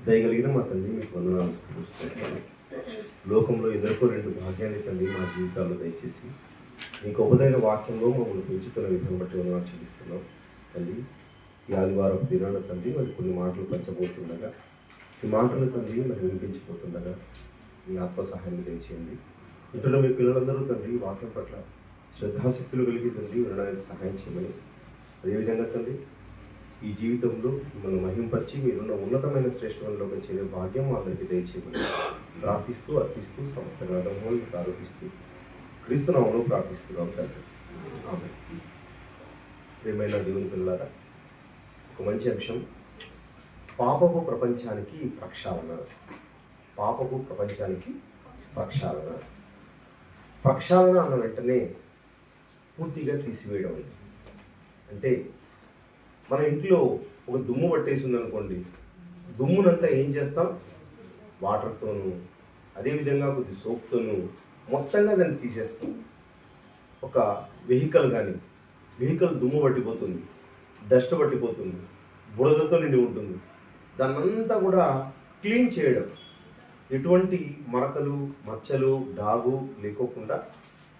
దయగలిగిన మా తండ్రి మీకు వందనాలు స్తుతిస్తున్నాను. లోకంలో ఎదుర్కో రెండు భాగ్యాన్ని తండ్రి మా జీవితాల్లో దయచేసి మీ గొప్పదైన వాక్యంలో మమ్మల్ని పెంచుతున్న విధానం బట్టి వందనాలు చెల్లిస్తున్నాం తండ్రి. ఈ ఆదివారం దినాన తండ్రి మరి కొన్ని మాటలు పంచబోతుండగా ఈ మాటలు తండ్రి మరి వినిపించిపోతుండగా మీ ఆత్మ సహాయాన్ని దయచేయండి. ఇంట్లో మీ పిల్లలందరూ తండ్రి ఈ వాక్యం పట్ల శ్రద్ధాశక్తులు కలిగి తండ్రి వినడానికి సహాయం చేయమని, అదేవిధంగా తండ్రి ఈ జీవితంలో మిమ్మల్ని మహింపరిచి మీరున్న ఉన్నతమైన శ్రేష్టంలోకి చేరే భాగ్యం అందరికీ దయచేయమని ప్రార్థిస్తూ అర్థిస్తూ సమస్త గ్రంథములను ఆరోపిస్తూ క్రీస్తునామములో ప్రార్థిస్తున్నాం తండ్రి. ఆమేన్. ప్రియమైన దేవుని పిల్లలారా, ఒక మంచి అంశం, పాపపు ప్రపంచానికి ప్రక్షాళన. పాపపు ప్రపంచానికి ప్రక్షాళన. ప్రక్షాళన అన్న వెంటనే పూర్తిగా తీసివేయడం. అంటే మన ఇంట్లో ఒక దుమ్ము పట్టేసి ఉందనుకోండి, దుమ్మునంతా ఏం చేస్తాం? వాటర్తోనూ అదేవిధంగా కొద్ది సోప్తోనూ మొత్తంగా దాన్ని తీసేస్తాం. ఒక వెహికల్ కానీ, వెహికల్ దుమ్ము పట్టిపోతుంది, డస్ట్ పట్టిపోతుంది, బురదతో నిండి ఉంటుంది. దాన్నంతా కూడా క్లీన్ చేయడం, ఎటువంటి మరకలు మచ్చలు డాగు లేకోకుండా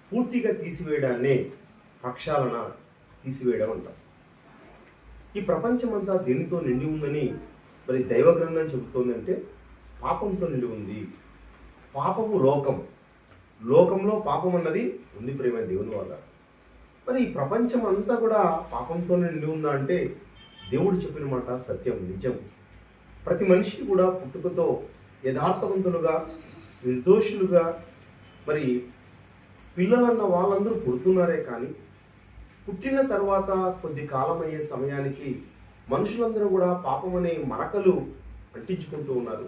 పూర్తిగా తీసివేయడాన్నే ప్రక్షాళన, తీసివేయడం అంటాం. ఈ ప్రపంచమంతా దేనితో నిండి ఉందని మరి దైవ గ్రంథం చెబుతోందంటే పాపంతో నిండి ఉంది. పాపము లోకం, లోకంలో పాపం అన్నది ఉంది ప్రేమ దేవుని వల్ల. మరి ఈ ప్రపంచం అంతా కూడా పాపంతో నిండి ఉందా అంటే దేవుడు చెప్పిన మాట సత్యం, నిజం. ప్రతి మనిషి కూడా పుట్టుకతో యథార్థవంతులుగా నిర్దోషులుగా మరి పిల్లలన్న వాళ్ళందరూ పుడుతున్నారే కానీ పుట్టిన తర్వాత కొద్ది కాలం అయ్యే సమయానికి మనుషులందరూ కూడా పాపం అనే మరకలు అంటించుకుంటూ ఉన్నారు.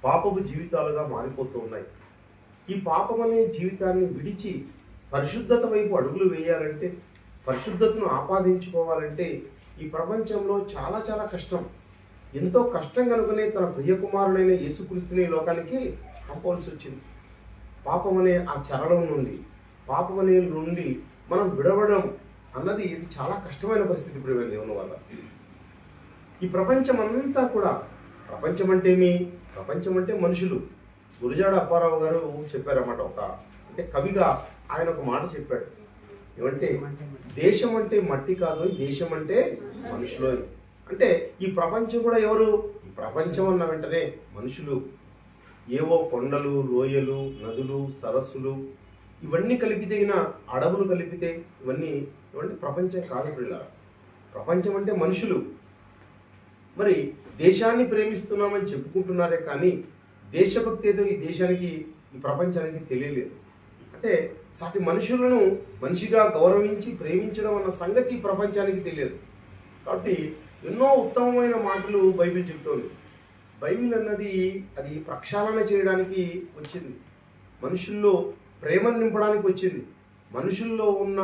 పాపపు జీవితాలుగా మారిపోతూ ఉన్నాయి. ఈ పాపం అనే జీవితాన్ని విడిచి పరిశుద్ధత వైపు అడుగులు వేయాలంటే, పరిశుద్ధతను ఆపాదించుకోవాలంటే ఈ ప్రపంచంలో చాలా చాలా కష్టం. ఎంతో కష్టం కనుకనే తన ప్రియకుమారుడైన యేసుక్రీస్తుని లోకానికి పంపవలసి వచ్చింది. పాపం అనే ఆ చరణం నుండి, పాపం అనే నుండి మనం విడవడం అన్నది ఇది చాలా కష్టమైన పరిస్థితి ఇప్పుడు దేవుని వల్ల. ఈ ప్రపంచం అంతా కూడా, ప్రపంచం అంటే ప్రపంచం అంటే మనుషులు. గురజాడ అప్పారావు గారు చెప్పారన్నమాట, అంటే కవిగా ఆయన ఒక మాట చెప్పాడు. ఏమంటే దేశం అంటే మట్టి కాదు, దేశం అంటే మనుషులు. అంటే ఈ ప్రపంచం కూడా ఎవరు? ఈ ప్రపంచం అన్న వెంటనే మనుషులు. ఏవో కొండలు, లోయలు, నదులు, సరస్సులు ఇవన్నీ కలిపితే, అడవులు కలిపితే ఇవన్నీ ప్రపంచం కాదు పిల్లలు. ప్రపంచం అంటే మనుషులు. మరి దేశాన్ని ప్రేమిస్తున్నామని చెప్పుకుంటున్నారే కానీ దేశభక్తి ఏదో ఈ దేశానికి, ఈ ప్రపంచానికి తెలియలేదు. అంటే సాటి మనుషులను మనిషిగా గౌరవించి ప్రేమించడం అన్న సంగతి ఈ ప్రపంచానికి తెలియదు. కాబట్టి ఎన్నో ఉత్తమమైన మాటలు బైబిల్ చెబుతోంది. బైబిల్ అన్నది అది ప్రక్షాళన చేయడానికి వచ్చింది. మనుషుల్లో ప్రేమను నింపడానికి వచ్చింది. మనుషుల్లో ఉన్న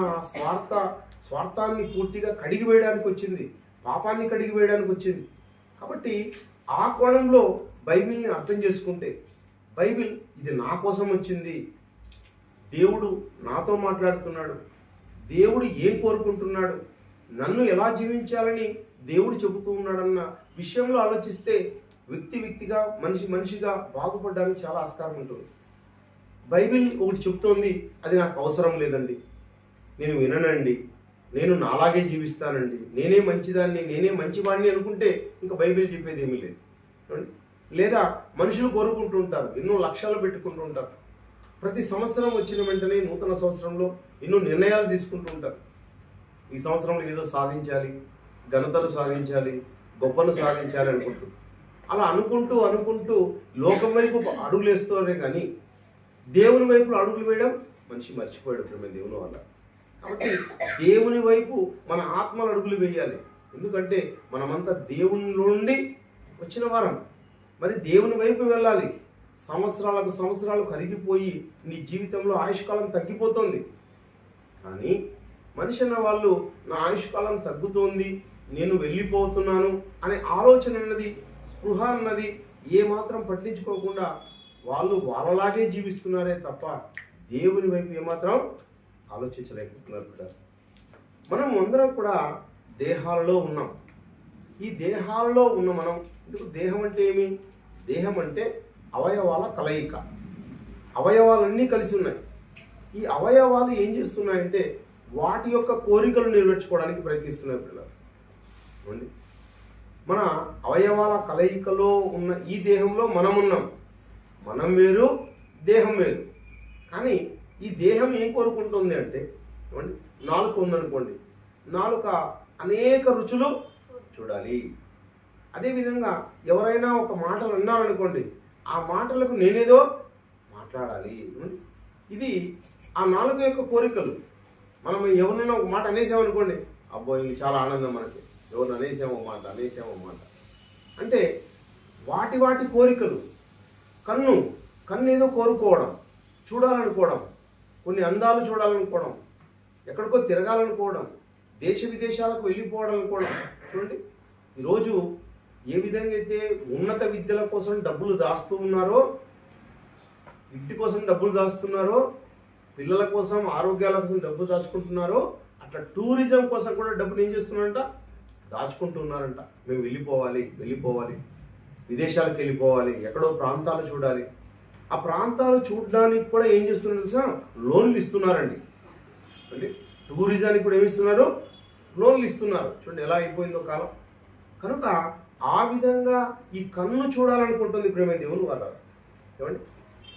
స్వార్థాన్ని పూర్తిగా కడిగి వేయడానికి వచ్చింది. పాపాన్ని కడిగి వేయడానికి వచ్చింది. కాబట్టి ఆ కోణంలో బైబిల్ని అర్థం చేసుకుంటే, బైబిల్ ఇది నా కోసం వచ్చింది, దేవుడు నాతో మాట్లాడుతున్నాడు, దేవుడు ఏం కోరుకుంటున్నాడు, నన్ను ఎలా జీవించాలని దేవుడు చెబుతూ ఉన్నాడన్న విషయంలో ఆలోచిస్తే వ్యక్తిగా మనిషిగా బాగుపడడానికి చాలా ఆస్కారం ఉంటుంది. బైబిల్ ఒకటి చెప్తోంది, అది నాకు అవసరం లేదండి, నేను విననండి, నేను నాలాగే జీవిస్తానండి, నేనే మంచిదాన్ని, నేనే మంచివాడిని అనుకుంటే ఇంకా బైబిల్ చెప్పేది ఏమీ లేదు. లేదా మనుషులు కోరుకుంటూ ఉంటారు, ఎన్నో లక్ష్యాలు పెట్టుకుంటూ ఉంటారు. ప్రతి సంవత్సరం వచ్చిన వెంటనే నూతన సంవత్సరంలో ఎన్నో నిర్ణయాలు తీసుకుంటూ ఉంటారు. ఈ సంవత్సరంలో ఏదో సాధించాలి, ఘనతలు సాధించాలి, గొప్పను సాధించాలి అనుకుంటూ, అలా అనుకుంటూ లోకం వైపు అడుగులు వేస్తున్నారే కానీ దేవుని వైపు అడుగులు వేయడం మనిషి మర్చిపోయాడు ప్రేమ దేవుని వల్ల. కాబట్టి దేవుని వైపు మన ఆత్మలు అడుగులు వేయాలి. ఎందుకంటే మనమంతా దేవుని నుండి వచ్చిన వారం. మరి దేవుని వైపు వెళ్ళాలి. సంవత్సరాలు కరిగిపోయి నీ జీవితంలో ఆయుష్కాలం తగ్గిపోతుంది. కానీ మనిషి అన్న వాళ్ళు నా ఆయుష్కాలం తగ్గుతోంది, నేను వెళ్ళిపోతున్నాను అనే ఆలోచన అన్నది, స్పృహ అన్నది ఏమాత్రం పట్టించుకోకుండా వాళ్ళు వాళ్ళలాగే జీవిస్తున్నారే తప్ప దేవుని వైపు ఏమాత్రం ఆలోచించలేకపోతున్నారు కదా. మనం అందరం కూడా దేహాలలో ఉన్నాం. ఈ దేహాలలో ఉన్న మనం ఎందుకు దేహం అంటే ఏమి? దేహం అంటే అవయవాల కలయిక. అవయవాలన్నీ కలిసి ఉన్నాయి. ఈ అవయవాలు ఏం చేస్తున్నాయంటే వాటి యొక్క కోరికలు నెరవేర్చుకోవడానికి ప్రయత్నిస్తున్నాయి పిల్లలు. మన అవయవాల కలయికలో ఉన్న ఈ దేహంలో మనం ఉన్నాం. మనం వేరు, దేహం వేరు. కానీ ఈ దేహం ఏం కోరుకుంటుంది అంటే నాలుక ఉందనుకోండి, నాలుక అనేక రుచులు చూడాలి. అదేవిధంగా ఎవరైనా ఒక మాటలు అన్నారనుకోండి, ఆ మాటలకు నేనేదో మాట్లాడాలి. ఇది ఆ నాలుక యొక్క కోరికలు. మనం ఎవరినైనా ఒక మాట అనేసామనుకోండి, అబ్బో ఇది చాలా ఆనందం మనకి. ఎవరిని అనేసామో మాట అంటే వాటి వాటి కోరికలు. కన్ను ఏదో కోరుకోవడం, చూడాలనుకోవడం, కొన్ని అందాలు చూడాలనుకోవడం, ఎక్కడికో తిరగాలనుకోవడం, దేశ విదేశాలకు వెళ్ళిపోవాలనుకోవడం. చూడండి, ఈరోజు ఏ విధంగా అయితే ఉన్నత విద్యల కోసం డబ్బులు దాస్తూ ఉన్నారో, ఇంటి కోసం డబ్బులు దాస్తున్నారో, పిల్లల కోసం ఆరోగ్యాల కోసం డబ్బులు దాచుకుంటున్నారో, అట్లా టూరిజం కోసం కూడా డబ్బులు ఏం చేస్తున్నారంట? దాచుకుంటున్నారంట. మేము వెళ్ళిపోవాలి, విదేశాలకు వెళ్ళిపోవాలి, ఎక్కడో ప్రాంతాలు చూడాలి. ఆ ప్రాంతాలు చూడడానికి కూడా ఏం చేస్తున్నారు తెలుసా? లోన్లు ఇస్తున్నారండి. అంటే టూరిజానికి కూడా ఏమి ఇస్తున్నారు? లోన్లు ఇస్తున్నారు. చూడండి ఎలా అయిపోయిందో కాలం. కనుక ఆ విధంగా ఈ కన్ను చూడాలనుకుంటుంది ప్రేమ దేవుని వాళ్ళ. ఏమండి,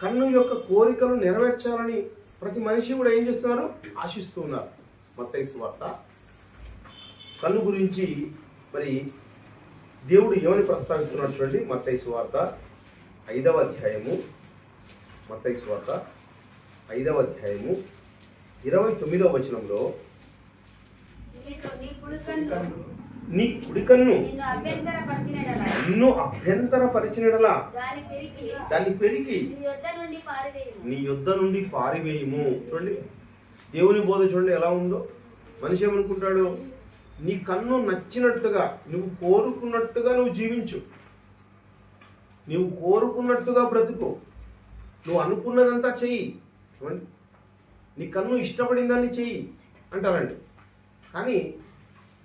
కన్ను యొక్క కోరికలు నెరవేర్చాలని ప్రతి మనిషి కూడా ఏం చేస్తున్నారు? ఆశిస్తున్నారు. మత్తయి సువార్త కన్ను గురించి మరి దేవుడు ఏమని ప్రస్తావిస్తున్నాడు చూడండి. మత్తయి సువార్త 5వ అధ్యాయము, మత్తయి సువార్త 5వ అధ్యాయము 29వ వచనంలో, నీ కుడి కన్ను నిన్ను అభ్యంతరపరిచినడలా దాన్ని పెరికి నీ యొద్ద నుండి పారివేయము. చూడండి దేవుని బోధ చూడండి ఎలా ఉందో. మనిషి ఏమనుకుంటాడు? నీ కన్ను నచ్చినట్టుగా, నువ్వు కోరుకున్నట్టుగా నువ్వు జీవించు, నువ్వు కోరుకున్నట్టుగా బ్రతుకు, నువ్వు అనుకున్నదంతా చెయ్యి, నీ కన్ను ఇష్టపడిన దాన్ని చెయ్యి అంటారండి. కానీ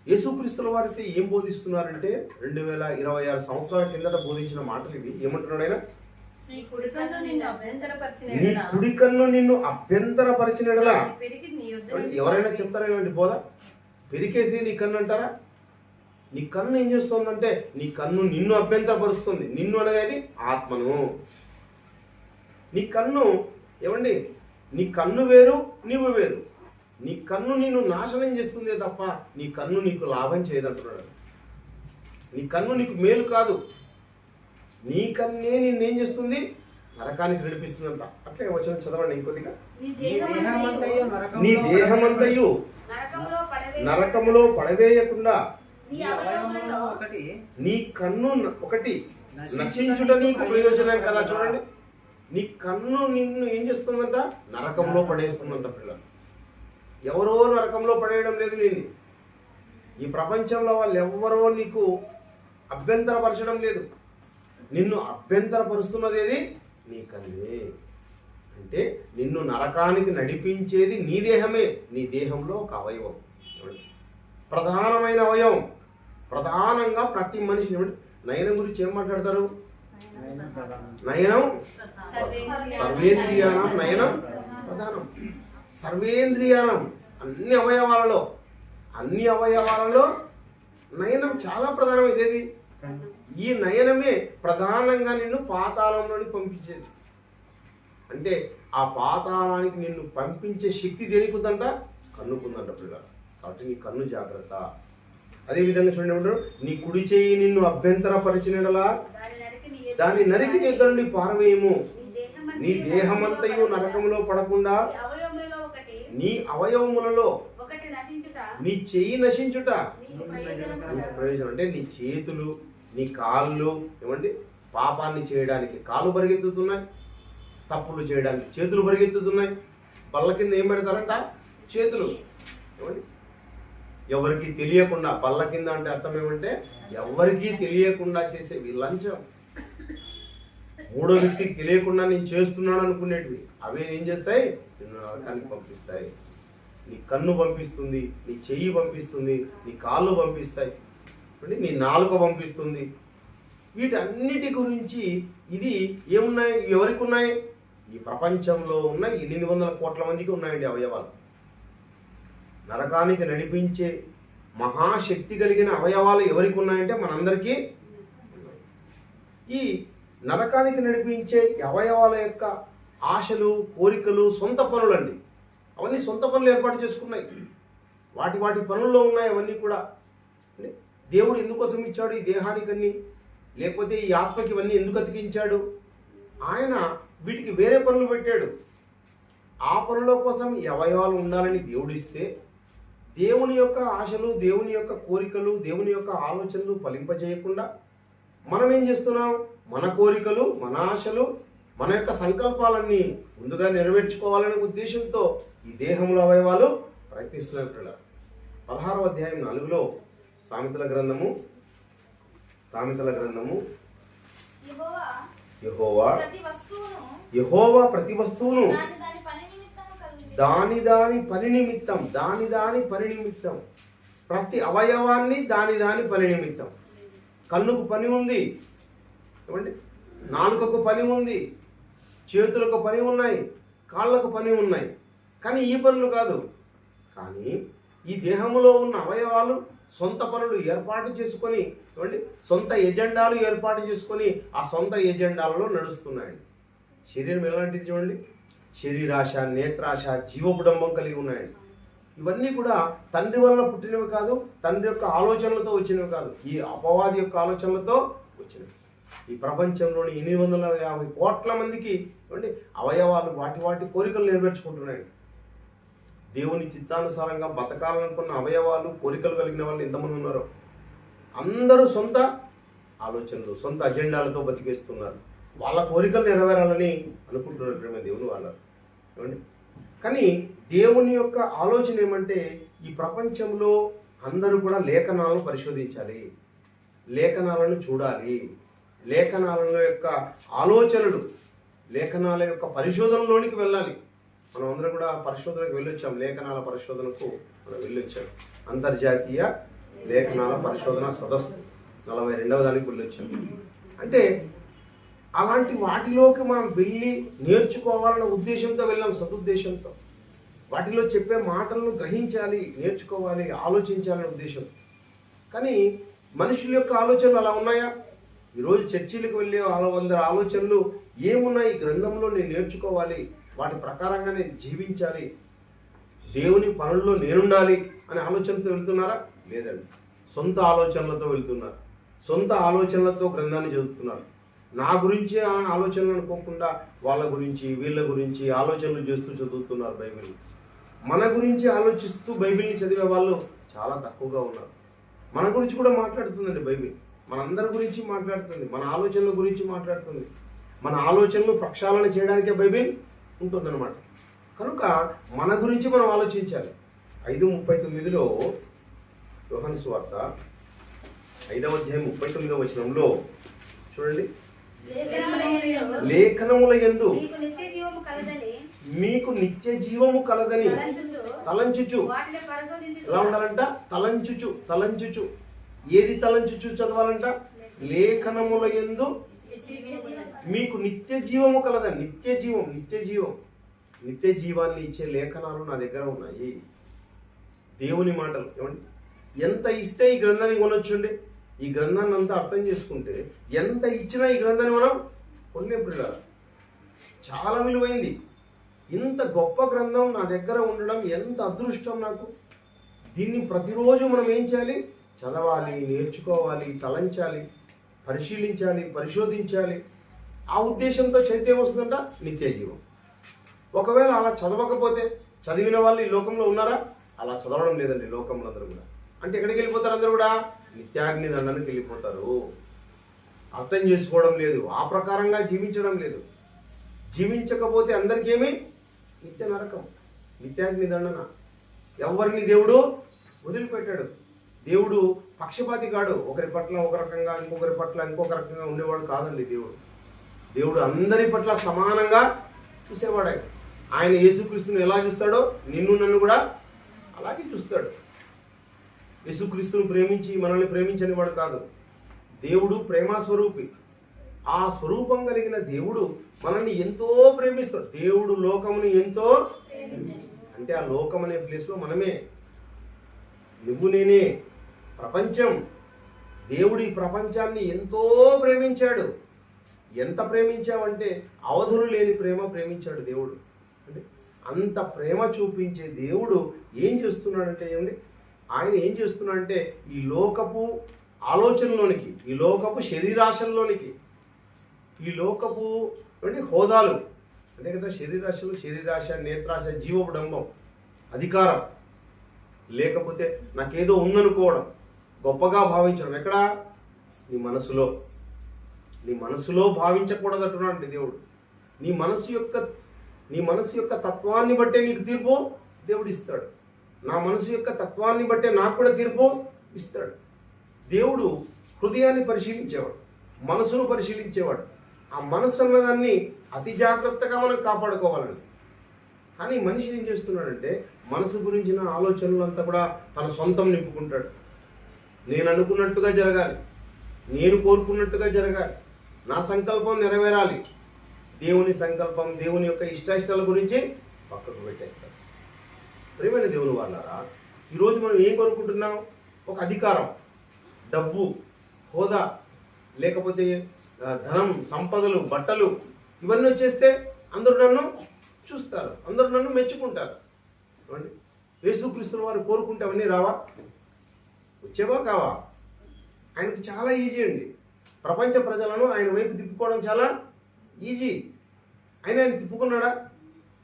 యేసుక్రీస్తుల వారైతే ఏం బోధిస్తున్నారంటే 2026 సంవత్సరాల కిందట బోధించిన మాటలు ఇవి. ఏమంటున్నాడు ఆయన? నీ కుడి కన్ను నిన్ను అభ్యంతరపరిచినడలా. ఎవరైనా చెప్తారా ఇలాంటి బోధ? పెరికేసి నీ కన్ను అంటారా? నీ కన్ను ఏం చేస్తుందంటే నీ కన్ను నిన్ను అభ్యంతరపరుస్తుంది. నిన్ను అనగాది ఆత్మను. నీ కన్ను ఏమండి, నీ కన్ను వేరు, నీవు వేరు. నీ కన్ను నిన్ను నాశనం చేస్తుందే తప్ప నీ కన్ను నీకు లాభం చేయదంటున్నాడు. నీ కన్ను నీకు మేలు కాదు. నీ కన్నే నిన్నేం చేస్తుంది? నరకానికి నడిపిస్తుందంట. అట్లే వచనం చదవండి ఇంకొద్దిగా. నీ దేహమంతయు నరకములో పడవేయకుండా నీ కన్ను ఒకటి నశించుట నీకు ప్రయోజనం కదా. చూడండి, నీ కన్ను నిన్ను ఏం చేస్తుందంట? నరకంలో పడేస్తుందంట. పిల్లలు ఎవరో నరకంలో పడేయడం లేదు నిన్ను. ఈ ప్రపంచంలో వాళ్ళు ఎవరో నీకు అభ్యంతరపరచడం లేదు. నిన్ను అభ్యంతరపరుస్తున్నది ఏది? నీ కన్నే. అంటే నిన్ను నరకానికి నడిపించేది నీ దేహమే. నీ దేహంలో ఒక అవయవం, ప్రధానమైన అవయవం. ప్రధానంగా ప్రతి మనిషిని నయనం గురించి ఏం మాట్లాడతారు? నయనం సర్వేంద్రియానం, నయనం ప్రధానం. సర్వేంద్రియానం అన్ని అవయవాలలో నయనం చాలా ప్రధానమైనది. ఏది? ఈ నయనమే ప్రధానంగా నిన్ను పాతాళంలోని పంపించేది. అంటే ఆ పాతాళానికి నిన్ను పంపించే శక్తి దేనికుందంట? కన్నుకుందంట పిల్లలు. కాబట్టి నీ కన్ను జాగ్రత్త. అదేవిధంగా చూడండి, నీ కుడి చేయి నిన్ను అభ్యంతరపరిచినడలా దాన్ని నరికి నీ యొద్ద నుండి పారవేయము. నీ దేహమంతయు నరకములో పడకుండా నీ అవయవములలో నీ చెయ్యి నశించుట ప్రయోజనం. అంటే నీ చేతులు, నీ కాళ్ళు ఏమండి పాపాన్ని చేయడానికి కాళ్ళు పరిగెత్తుతున్నాయి, తప్పులు చేయడానికి చేతులు పరిగెత్తుతున్నాయి. బల్ల కింద ఏం పెడతారంట? చేతులు. ఏమండి ఎవరికి తెలియకుండా, బల్ల కింద అంటే అర్థం ఏమంటే ఎవరికీ తెలియకుండా చేసేవి లంచం. మూడో వ్యక్తికి తెలియకుండా నేను చేస్తున్నాను అనుకునేటివి అవే ఏం చేస్తాయి? నిన్ను నరకానికి పంపిస్తాయి. నీ కన్ను పంపిస్తుంది, నీ చెయ్యి పంపిస్తుంది, నీ కాళ్ళు పంపిస్తాయి, నీ నాలుక పంపిస్తుంది. వీటన్నిటి గురించి ఇది ఏమున్నాయి, ఎవరికి ఉన్నాయి? ఈ ప్రపంచంలో ఉన్న 800 కోట్ల మందికి ఉన్నాయండి అవయవాలు. నరకానికి నడిపించే మహాశక్తి కలిగిన అవయవాలు ఎవరికి ఉన్నాయంటే మనందరికీ. ఈ నరకానికి నడిపించే అవయవాల యొక్క ఆశలు, కోరికలు సొంత పనులండి. అవన్నీ సొంత పనులు ఏర్పాటు చేసుకున్నాయి. వాటి పనుల్లో ఉన్నాయి అవన్నీ కూడా. దేవుడు ఎందుకోసం ఇచ్చాడు ఈ దేహానికన్నీ, లేకపోతే ఈ ఆత్మకి ఇవన్నీ ఎందుకు అతికించాడు? ఆయన వీటికి వేరే పనులు పెట్టాడు. ఆ పనుల కోసం ఈ అవయవాలు ఉండాలని దేవుడు ఇస్తే, దేవుని యొక్క ఆశలు, దేవుని యొక్క కోరికలు, దేవుని యొక్క ఆలోచనలు ఫలింపజేయకుండా మనం ఏం చేస్తున్నాం? మన కోరికలు, మన ఆశలు, మన యొక్క సంకల్పాలన్నీ ముందుగా నెరవేర్చుకోవాలనే ఉద్దేశంతో ఈ దేహంలో అవయవాలు ప్రయత్నిస్తున్నారు. 16వ అధ్యాయం 4లో సామెతల గ్రంథము యెహోవా ప్రతి వస్తువును దాని పని నిమిత్తం ప్రతి అవయవాన్ని దాని పని నిమిత్తం. కన్నుకు పని ఉంది, ఏమండి, నాలుకకు పని ఉంది, చేతులకు పని ఉన్నాయి, కాళ్ళకు పని ఉన్నాయి. కానీ ఈ పనులు కాదు. కానీ ఈ దేహంలో ఉన్న అవయవాలు సొంత పనులు ఏర్పాటు చేసుకొని, ఏమండి, సొంత ఎజెండాలు ఏర్పాటు చేసుకొని ఆ సొంత ఎజెండాలలో నడుస్తున్నాయి. శరీరం ఎలాంటిది చూడండి, శరీరాశ, నేత్రాశ, జీవపుడంబం కలిగి ఉన్నాయండి. ఇవన్నీ కూడా తండ్రి వలన పుట్టినవి కాదు, తండ్రి యొక్క ఆలోచనలతో వచ్చినవి కాదు, ఈ అపవాది యొక్క ఆలోచనలతో వచ్చినవి. ఈ ప్రపంచంలోని 850 కోట్ల మందికి ఏమండి అవయవాలు వాటి కోరికలు నెరవేర్చుకుంటున్నాయి. దేవుని చిత్తానుసారంగా బతకాలనుకున్న అవయవాలు, కోరికలు కలిగిన వాళ్ళు ఎంతమంది ఉన్నారో అందరూ సొంత ఆలోచనలు, సొంత అజెండాలతో బతికేస్తున్నారు. వాళ్ళ కోరికలు నెరవేరాలని అనుకుంటున్నారు ప్రేమ దేవుని వాళ్ళు, ఏమండి. కానీ దేవుని యొక్క ఆలోచన ఏమంటే ఈ ప్రపంచంలో అందరూ కూడా లేఖనాలను పరిశోధించాలి, లేఖనాలను చూడాలి, లేఖనాల యొక్క ఆలోచనలు, లేఖనాల యొక్క పరిశోధనలోనికి వెళ్ళాలి. మనం అందరం కూడా పరిశోధనకు వెళ్ళొచ్చాం, లేఖనాల పరిశోధనకు మనం వెళ్ళొచ్చాం. అంతర్జాతీయ లేఖనాల పరిశోధన సదస్సు 42వ దానికి వెళ్ళొచ్చాం. అంటే అలాంటి వాటిలోకి మనం వెళ్ళి నేర్చుకోవాలన్న ఉద్దేశంతో వెళ్ళాం, సదుద్దేశంతో. వాటిలో చెప్పే మాటలను గ్రహించాలి, నేర్చుకోవాలి, ఆలోచించాలనే ఉద్దేశం. కానీ మనుషుల యొక్క ఆలోచనలు అలా ఉన్నాయా? ఈరోజు చర్చిలకు వెళ్ళే 100 ఆలోచనలు ఏమున్నాయి? ఈ గ్రంథంలో నేను నేర్చుకోవాలి, వాటి ప్రకారంగా నేను జీవించాలి, దేవుని పనుల్లో నేనుండాలి అనే ఆలోచనతో వెళ్తున్నారా? లేదండి. సొంత ఆలోచనలతో వెళ్తున్నారు, సొంత ఆలోచనలతో గ్రంథాన్ని చదువుతున్నారు. నా గురించి ఆలోచనలు అనుకోకుండా వాళ్ళ గురించి, వీళ్ళ గురించి ఆలోచనలు చేస్తూ చదువుతున్నారు బైబిల్. మన గురించి ఆలోచిస్తూ బైబిల్ని చదివే వాళ్ళు చాలా తక్కువగా ఉన్నారు. మన గురించి కూడా మాట్లాడుతుందండి బైబిల్, మనందరి గురించి మాట్లాడుతుంది, మన ఆలోచనల గురించి మాట్లాడుతుంది. మన ఆలోచనలు ప్రక్షాళన చేయడానికే బైబిల్ ఉంటుందన్నమాట. కనుక మన గురించి మనం ఆలోచించాలి. 5:39లో యోహాను సువార్త 5వ అధ్యాయం 39వ వచనంలో చూడండి, లేఖనముల యందు మీకు నిత్య జీవము కలదని తలంచుచు. ఎలా ఉండాలంట? తలంచుచు. ఏది తలంచుచు చదవాలంట? లేఖనముల యందు మీకు నిత్య జీవము కలదని. నిత్య జీవాన్ని ఇచ్చే లేఖనాలు నా దగ్గర ఉన్నాయి. దేవుని మాటలు, ఏమండి, ఎంత ఇస్తే ఈ గ్రంథాన్ని కొనొచ్చుండి. ఈ గ్రంథాన్ని అంతా అర్థం చేసుకుంటే ఎంత ఇచ్చినా ఈ గ్రంథాన్ని మనం కొనలేం పిల్లలు. చాలా విలువైంది. ఇంత గొప్ప గ్రంథం నా దగ్గర ఉండడం ఎంత అదృష్టం నాకు. దీన్ని ప్రతిరోజు మనం ఏం చేయాలి? చదవాలి, నేర్చుకోవాలి, తలంచాలి, పరిశీలించాలి, పరిశోధించాలి. ఆ ఉద్దేశంతో చదివితే ఏమొస్తుందంట? నిత్య జీవం. ఒకవేళ అలా చదవకపోతే, చదివిన వాళ్ళు ఈ లోకంలో ఉన్నారా? అలా చదవడం లేదండి లోకంలో అందరూ కూడా. అంటే ఎక్కడికి వెళ్ళిపోతారు? అందరూ కూడా నిత్యాగ్ని దండానికి వెళ్ళిపోతారు. అర్థం చేసుకోవడం లేదు, ఆ ప్రకారంగా జీవించడం లేదు. జీవించకపోతే అందరికేమీ నిత్య నరకం, నిత్యాగ్ని దండన. ఎవరిని దేవుడు వదిలిపెట్టాడు. దేవుడు పక్షపాతి కాడు. ఒకరి పట్ల ఒక రకంగా, ఇంకొకరి పట్ల ఇంకొక రకంగా ఉండేవాడు కాదండి దేవుడు. దేవుడు అందరి పట్ల సమానంగా చూసేవాడు. ఆయన యేసుక్రీస్తుని ఎలా చూస్తాడో నిన్ను నన్ను కూడా అలాగే చూస్తాడు. యేసుక్రీస్తుని ప్రేమించి మనల్ని ప్రేమించని వాడు కాదు. దేవుడు ప్రేమ స్వరూపి. ఆ స్వరూపం కలిగిన దేవుడు మనల్ని ఎంతో ప్రేమిస్తాడు. దేవుడు లోకమును ఎంతో, అంటే ఆ లోకం అనే ప్లేస్లో మనమే, నువ్వు నేనే, ప్రపంచం. దేవుడు ఈ ప్రపంచాన్ని ఎంతో ప్రేమించాడు. ఎంత ప్రేమించావంటే అవధులు లేని ప్రేమ ప్రేమించాడు దేవుడు. అంటే అంత ప్రేమ చూపించే దేవుడు ఏం చేస్తున్నాడంటే, ఏమండి, ఆయన ఏం చేస్తున్నాడంటే ఈ లోకపు ఆలోచనలోనికి, ఈ లోకపు శరీరాశల్లోనికి, ఈ లోకపు అంటే హోదాలు, అంతే కదా, శరీరాశలు, శరీరాశ, నేత్రాశ, జీవోడంబం, అధికారం, లేకపోతే నాకేదో ఉందనుకోవడం, గొప్పగా భావించడం. ఎక్కడ? నీ మనసులో. నీ మనసులో భావించకూడదంటున్నాడు దేవుడు. నీ మనసు యొక్క తత్వాన్ని బట్టే నీకు తీర్పు దేవుడు ఇస్తాడు. నా మనసు యొక్క తత్వాన్ని బట్టే నాకు కూడా తీర్పు ఇస్తాడు. దేవుడు హృదయాన్ని పరిశీలించేవాడు, మనసును పరిశీలించేవాడు. ఆ మనసు అన్నదాన్ని అతి జాగ్రత్తగా మనం కాపాడుకోవాలని. కానీ మనిషి ఏం చేస్తున్నాడంటే మనసు గురించిన ఆలోచనలంతా కూడా తన సొంతం నింపుకుంటాడు. నేను అనుకున్నట్టుగా జరగాలి, నేను కోరుకున్నట్టుగా జరగాలి, నా సంకల్పం నెరవేరాలి. దేవుని సంకల్పం, దేవుని యొక్క ఇష్టాయిష్టాల గురించి పక్కకు పెట్టేస్తాడు. ప్రియమైన దేవుని వాళ్ళారా, ఈరోజు మనం ఏం కోరుకుంటున్నాం? ఒక అధికారం, డబ్బు, హోదా, లేకపోతే ధనం, సంపదలు, బట్టలు, ఇవన్నీ వచ్చేస్తే అందరూ నన్ను చూస్తారు, అందరూ నన్ను మెచ్చుకుంటారు. యేసుక్రీస్తుల వారు కోరుకుంటే అవన్నీ రావా? వచ్చేవా కావా? ఆయనకు చాలా ఈజీ అండి. ప్రపంచ ప్రజలను ఆయన వైపు తిప్పుకోవడం చాలా ఈజీ. ఆయన తిప్పుకున్నాడా?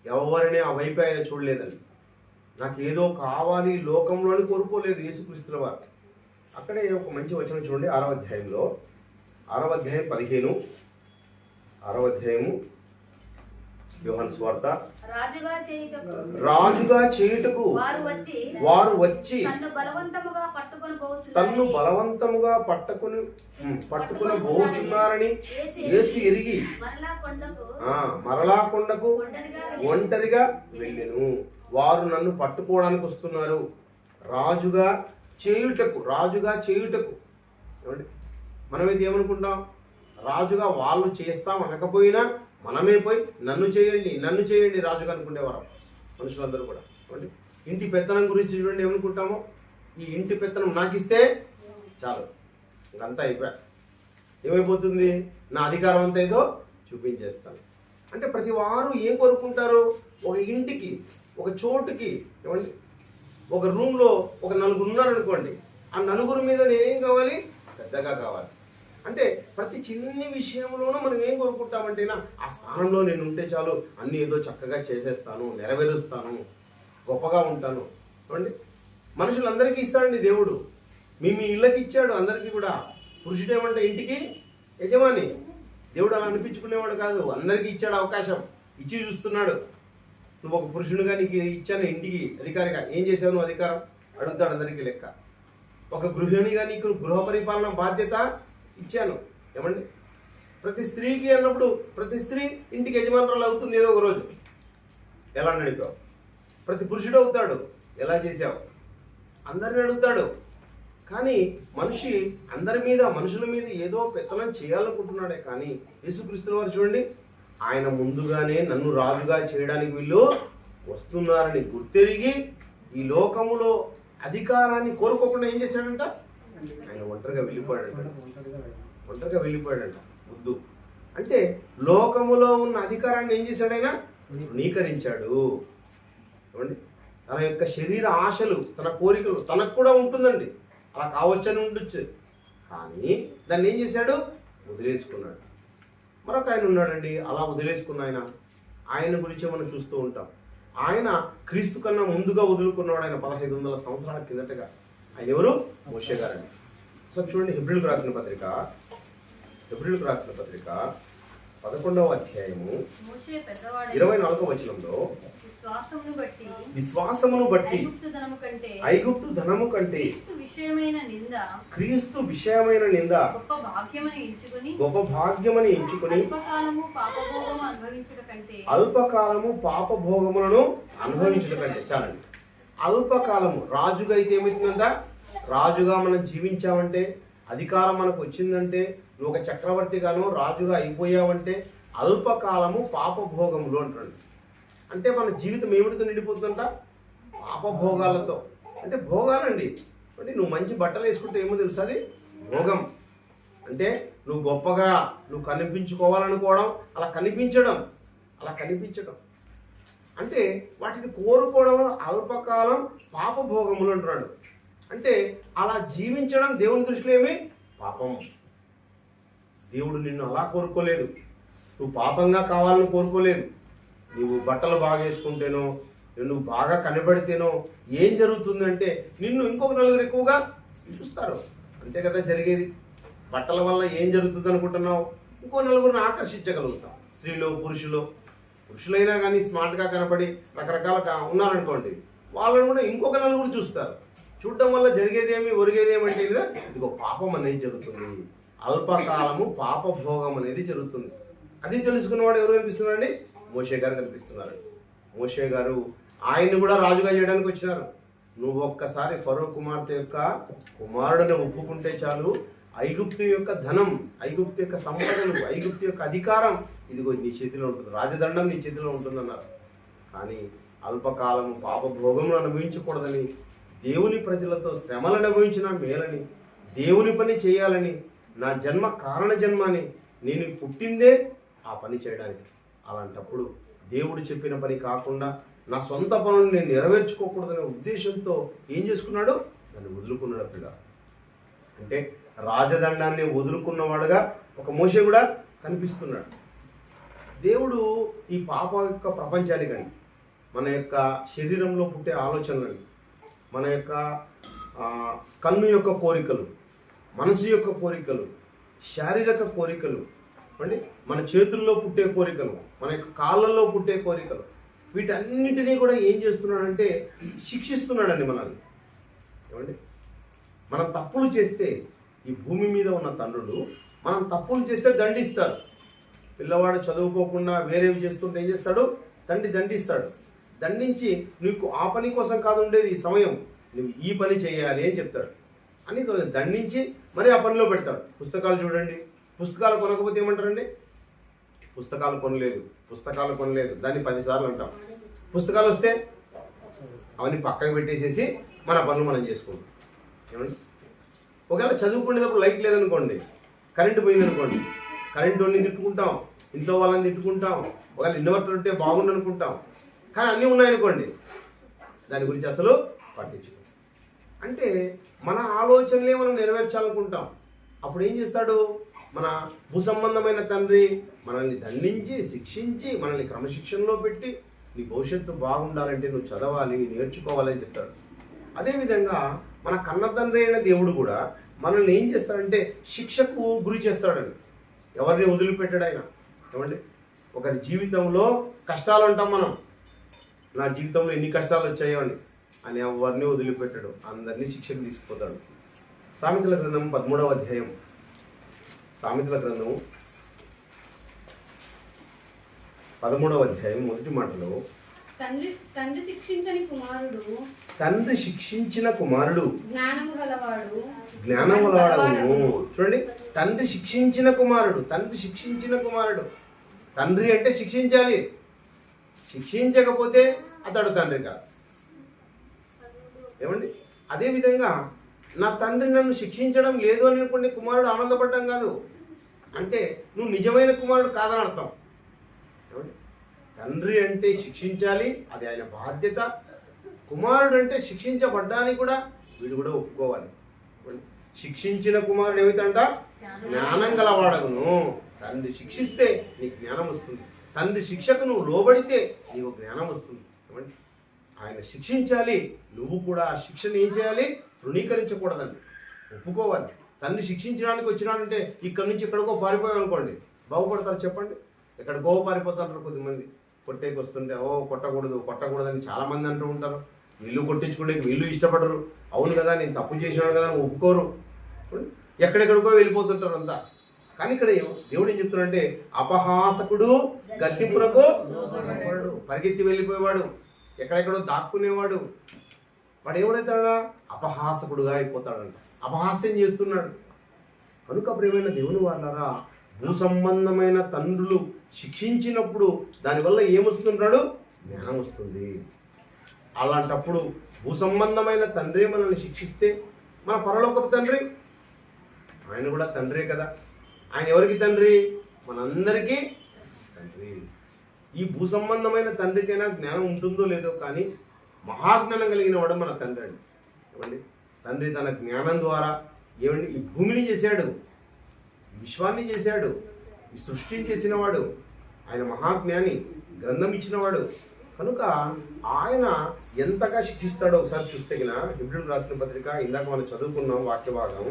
ఎవరిని ఆ వైపు ఆయన చూడలేదండి. నాకు ఏదో కావాలి లోకంలో అని కోరుకోలేదు యేసుక్రీస్తుల వారు. అక్కడే ఒక మంచి వచనం చూడండి, 6వ అధ్యాయంలో, 6వ అధ్యాయం 15, 6వ అధ్యాయము యోహాను సువార్త. రాజుగా చేయుటకు వారు వచ్చి తన్ను బలవంతముగా పట్టుకుని పోచున్నారని యేసు ఎరిగి మరలా కొండకు ఒంటరిగా వెళ్ళెను. వారు నన్ను పట్టుకోవడానికి వస్తున్నారు. రాజుగా చేయుటకు ఏమండి, మనమైతే ఏమనుకుంటాం? రాజుగా వాళ్ళు చేస్తాం అనకపోయినా మనమే పోయి నన్ను చేయండి రాజుగా అనుకునేవారు మనుషులందరూ కూడా. ఇంటి పెత్తనం గురించి చూడండి, ఏమనుకుంటామో, ఈ ఇంటి పెత్తనం నాకు ఇస్తే చాలు, ఇంకంతా అయిపోయా, ఏమైపోతుంది, నా అధికారం అంతా ఏదో చూపించేస్తాను. అంటే ప్రతి వారు ఏం కోరుకుంటారు? ఒక ఇంటికి, ఒక చోటుకి, ఏమండి, ఒక రూమ్లో ఒక నలుగురు ఉన్నారనుకోండి, ఆ నలుగురు మీద నేనేం కావాలి? పెద్దగా కావాలి. అంటే ప్రతి చిన్ని విషయంలోనూ మనం ఏం కోరుకుంటామంటేనా, ఆ స్థానంలో నేను ఉంటే చాలు, అన్నీ ఏదో చక్కగా చేసేస్తాను, నెరవేరుస్తాను, గొప్పగా ఉంటాను. చూడండి, మనుషులందరికీ ఇస్తాడండి దేవుడు. మీ ఇళ్ళకి ఇచ్చాడు అందరికీ కూడా. పురుషుడు ఏమంటే ఇంటికి యజమాని. దేవుడు అలా అనిపించుకునేవాడు కాదు, అందరికీ ఇచ్చాడు అవకాశం, ఇచ్చి చూస్తున్నాడు. నువ్వు ఒక పురుషునిగా నీకు ఇచ్చాను ఇంటికి అధికారిగా, ఏం చేసావు నువ్వు అధికారం అడుగుతాడు అందరికీ లెక్క. ఒక గృహిణిగా నీకు గృహ పరిపాలన బాధ్యత ఇచ్చాను. ఏమండి, ప్రతి స్త్రీకి అన్నప్పుడు ప్రతి స్త్రీ ఇంటికి యజమానురాలు అవుతుంది ఏదో ఒక రోజు. ఎలా నడిపావు? ప్రతి పురుషుడు అవుతాడు, ఎలా చేశావు? అందరిని అడుగుతాడు. కానీ మనుషుల మీద ఏదో పెత్తనం చేయాలనుకుంటున్నాడే. కానీ యేసుక్రీస్తుల వారు చూడండి, ఆయన ముందుగానే నన్ను రాజుగా చేయడానికి వీళ్ళు వస్తున్నారని గుర్తెరిగి ఈ లోకములో అధికారాన్ని కోరుకోకుండా ఏం చేశాడంట? ఆయన ఒంటరిగా వెళ్ళిపోయాడంట. వద్దు అంటే లోకములో ఉన్న అధికారాన్ని ఏం చేశాడు? ఆయన తృణీకరించాడు. ఏమండి, తన యొక్క శరీర ఆశలు, తన కోరికలు తనకు కూడా ఉంటుందండి, అలా కావచ్చని ఉండొచ్చు. కానీ దాన్ని ఏం చేశాడు? వదిలేసుకున్నాడు. మరొక ఆయన ఉన్నాడండి, అలా వదిలేసుకున్న ఆయన గురించి మనం చూస్తూ ఉంటాం. ఆయన క్రీస్తు కన్నా ముందుగా వదులుకున్నాడు. ఆయన 1500 సంవత్సరాల కిందటగా. ఆయన ఎవరు? మోషే గారండి. ఒకసారి చూడండి, హెబ్రీయులకు రాసిన పత్రిక 11వ అధ్యాయము 24వ వచనంలో, విశ్వాసమును బట్టి ఐగుప్తు ధనము కంటే క్రీస్తు విషయమైన నింద గొప్ప భాగ్యమని ఎంచుకుని అల్పకాలము పాపభోగములను అనుభవించడం కంటే. చాలండి, అల్పకాలము. రాజుగా అయితే ఏమవుతుందంట? రాజుగా మనం జీవించామంటే అధికారం మనకు వచ్చిందంటే, నువ్వు ఒక చక్రవర్తిగానో రాజుగా అయిపోయావంటే అల్పకాలము పాపభోగములు అంటాడు. అంటే మన జీవితం ఏమిటితో నిండిపోతుందంట? పాపభోగాలతో. అంటే భోగాలండి. అంటే నువ్వు మంచి బట్టలు వేసుకుంటే ఏమో తెలుసు, అది భోగం. అంటే నువ్వు గొప్పగా నువ్వు కనిపించుకోవాలనుకోవడం, అలా కనిపించడం అంటే వాటిని కోరుకోవడం అల్పకాలం పాపభోగములు అంటున్నాడు. అంటే అలా జీవించడం దేవుని దృష్టిలో ఏమి పాపం. దేవుడు నిన్ను అలా కోరుకోలేదు. నువ్వు పాపంగా కావాలని కోరుకోలేదు. నువ్వు బట్టలు బాగా వేసుకుంటేనో, నువ్వు బాగా కనబడితేనో ఏం జరుగుతుందంటే నిన్ను ఇంకొక నలుగురు ఎక్కువగా చూస్తారు. అంతే కదా జరిగేది. బట్టల వల్ల ఏం జరుగుతుంది అనుకుంటున్నావు? ఇంకో నలుగురిని ఆకర్షించగలుగుతాం. స్త్రీలు, పురుషులైనా కానీ స్మార్ట్గా కనపడి రకరకాలుగా ఉన్నారనుకోండి, వాళ్ళని కూడా ఇంకొక నలుగురు చూస్తారు. చూడడం వల్ల జరిగేదేమి ఒరిగేదేమంటే ఇదిగో పాపం అనేది జరుగుతుంది. అల్పకాలము పాపభోగం అనేది జరుగుతుంది. అది తెలుసుకున్నవాడు ఎవరు కనిపిస్తున్నారండి? మోషే గారు కనిపిస్తున్నారు. మోషే గారు ఆయన్ని కూడా రాజుగా చేయడానికి వచ్చినారు. నువ్వు ఒక్కసారి ఫరో కుమార్తె యొక్క కుమారుడిని ఒప్పుకుంటే చాలు, ఐగుప్తు యొక్క ధనం, ఐగుప్తు యొక్క సంపదలు, ఐగుప్తు యొక్క అధికారం ఇదిగో నీ చేతిలో ఉంటుంది, రాజదండం నీ చేతిలో ఉంటుందన్నారు. కానీ అల్పకాలము పాపభోగమును అనుభవించకూడదని, దేవుని ప్రజలతో శ్రమలు అనుభవించిన మేలని, దేవుని పని చేయాలని, నా జన్మ కారణ జన్మ అని, నేను పుట్టిందే ఆ పని చేయడానికి. అలాంటప్పుడు దేవుడు చెప్పిన పని కాకుండా నా సొంత పనులను నేను నెరవేర్చుకోకూడదనే ఉద్దేశంతో ఏం చేసుకున్నాడు? దాన్ని వదులుకున్నాడు పిల్ల. అంటే రాజదండాన్ని వదులుకున్నవాడుగా ఒక మోషే కూడా కనిపిస్తున్నాడు. దేవుడు ఈ పాప యొక్క ప్రపంచాన్ని కానీ, మన యొక్క శరీరంలో పుట్టే ఆలోచనలని, మన యొక్క కన్ను యొక్క కోరికలు, మనసు యొక్క కోరికలు, శారీరక కోరికలు, అంటే మన చేతుల్లో పుట్టే కోరికలు, మన యొక్క కాళ్ళల్లో పుట్టే కోరికలు, వీటన్నిటినీ కూడా ఏం చేస్తున్నాడంటే శిక్షిస్తున్నాడండి మనల్ని. ఏమండి, మనం తప్పులు చేస్తే ఈ భూమి మీద ఉన్న తండ్రులు మనం తప్పులు చేస్తే దండిస్తారు. పిల్లవాడు చదువుకోకుండా వేరేవి చేస్తుంటే ఏం చేస్తాడు? తండ్రి దండిస్తాడు. దండించి నీకు ఆ పని కోసం కాదు ఉండేది ఈ సమయం, నువ్వు ఈ పని చేయాలి అని చెప్తాడు. అని దండించి మరి ఆ పనిలో పెడతాడు. పుస్తకాలు చూడండి, పుస్తకాలు కొనకపోతే ఏమంటారండి? పుస్తకాలు కొనలేదు దాన్ని 10 సార్లు అంటాం. పుస్తకాలు వస్తే అవన్నీ పక్కకు పెట్టేసేసి మన పనులు మనం చేసుకుంటాం. ఏమండి, ఒకవేళ చదువుకునేటప్పుడు లైట్ లేదనుకోండి, కరెంటు పోయిందనుకోండి, కరెంటు వాళ్ళని తిట్టుకుంటాం, ఇంట్లో వాళ్ళని తిట్టుకుంటాం, ఒకవేళ ఇన్వర్టర్ ఉంటే బాగుండు అనుకుంటాం. కానీ అన్నీ ఉన్నాయనుకోండి, దాని గురించి అసలు పట్టించుకోం. అంటే మన ఆలోచనలే మనం నెరవేర్చాలనుకుంటాం. అప్పుడు ఏం చేస్తాడు? మన భూసంబంధమైన తండ్రి మనల్ని దండించి, శిక్షించి, మనల్ని క్రమశిక్షణలో పెట్టి, నీ భవిష్యత్తు బాగుండాలంటే నువ్వు చదవాలి, నేర్చుకోవాలని చెప్తాడు. అదేవిధంగా మన కన్న తండ్రి అయిన దేవుడు కూడా మనల్ని ఏం చేస్తాడంటే శిక్షకు గురి చేస్తాడండి. ఎవరిని వదిలిపెట్టాడు ఆయన. ఏమండి, ఒకరి జీవితంలో కష్టాలు అంటాం మనం, నా జీవితంలో ఎన్ని కష్టాలు వచ్చాయో అని ఎవరిని వదిలిపెట్టాడు, అందరినీ శిక్షకు తీసుకుపోతాడు. సామెతల గ్రంథం 13వ అధ్యాయం, సామెతల గ్రంథం 13వ అధ్యాయం మొదటి మాటలో, తండ్రి శిక్షించిన కుమారుడు జ్ఞానము గలవాడు. చూడండి, తండ్రి శిక్షించిన కుమారుడు. తండ్రి అంటే శిక్షించాలి, శిక్షించకపోతే అతడు తండ్రి కాదు. ఏమండి, అదేవిధంగా నా తండ్రి నన్ను శిక్షించడం లేదు అని అనుకోండి, కుమారుడు ఆనందపడ్డం కాదు, అంటే నువ్వు నిజమైన కుమారుడు కాదని అర్థం. ఏమండి, తండ్రి అంటే శిక్షించాలి, అది ఆయన బాధ్యత. కుమారుడు అంటే శిక్షించబడ్డానికి కూడా వీడు కూడా ఒప్పుకోవాలి. శిక్షించిన కుమారుడు ఏమిటంట? జ్ఞానం గలవాడగును. తండ్రి శిక్షిస్తే నీకు జ్ఞానం వస్తుంది, తండ్రి శిక్షకు నువ్వు లోబడితే నీకు జ్ఞానం వస్తుంది. ఏమండి, ఆయన శిక్షించాలి, నువ్వు కూడా ఆ శిక్షను ఏం చేయాలి? తృణీకరించకూడదండి, ఒప్పుకోవాలి. తండ్రి శిక్షించడానికి వచ్చినాడంటే ఇక్కడి నుంచి ఎక్కడికో పారిపోయావు అనుకోండి, బాగుపడతారు చెప్పండి? ఎక్కడికో పారిపోతారు కొద్దిమంది. కొట్టేకి వస్తుంటే కొట్టకూడదని చాలామంది అంటూ ఉంటారు. వీళ్ళు కొట్టించుకుంటే వీళ్ళు ఇష్టపడరు. అవును కదా, నేను తప్పు చేసినాను కదా అని ఒప్పుకోరు, ఎక్కడెక్కడికో వెళ్ళిపోతుంటారు అంతా. కానీ ఇక్కడ దేవుడు ఏం చెప్తున్నాడంటే, అపహాసకుడు గద్దింపునకు పరిగెత్తి వెళ్ళిపోయేవాడు, ఎక్కడెక్కడో దాక్కునేవాడు, వాడు ఏమవుతాడా? అపహాసకుడుగా అయిపోతాడంట. అపహాస్యం చేస్తున్నాడు. కనుక ప్రియమైన దేవుని వాళ్ళారా, భూ సంబంధమైన తండ్రులు శిక్షించినప్పుడు దానివల్ల ఏమొస్తుంటాడు? జ్ఞానం వస్తుంది. అలాంటప్పుడు భూ సంబంధమైన తండ్రి మనల్ని శిక్షిస్తే మన పరలోకపు తండ్రి, ఆయన కూడా తండ్రే కదా. ఆయన ఎవరికి తండ్రి? మనందరికీ తండ్రి. ఈ భూ సంబంధమైన తండ్రికైనా జ్ఞానం ఉంటుందో లేదో కానీ మహాజ్ఞానం కలిగిన వాడు మన తండ్రి అండి. ఏమండి, తండ్రి తన జ్ఞానం ద్వారా ఏమండి ఈ భూమిని చేశాడు, ఈ విశ్వాన్ని చేశాడు, ఈ సృష్టిని చేసినవాడు. ఆయన మహాజ్ఞాని, గ్రంథం ఇచ్చినవాడు. కనుక ఆయన ఎంతగా శిక్షిస్తాడో ఒకసారి చూస్తే గిన హెబ్రీయులకు రాసిన పత్రిక ఇందాక మనం చదువుకున్నాం వాక్య భాగం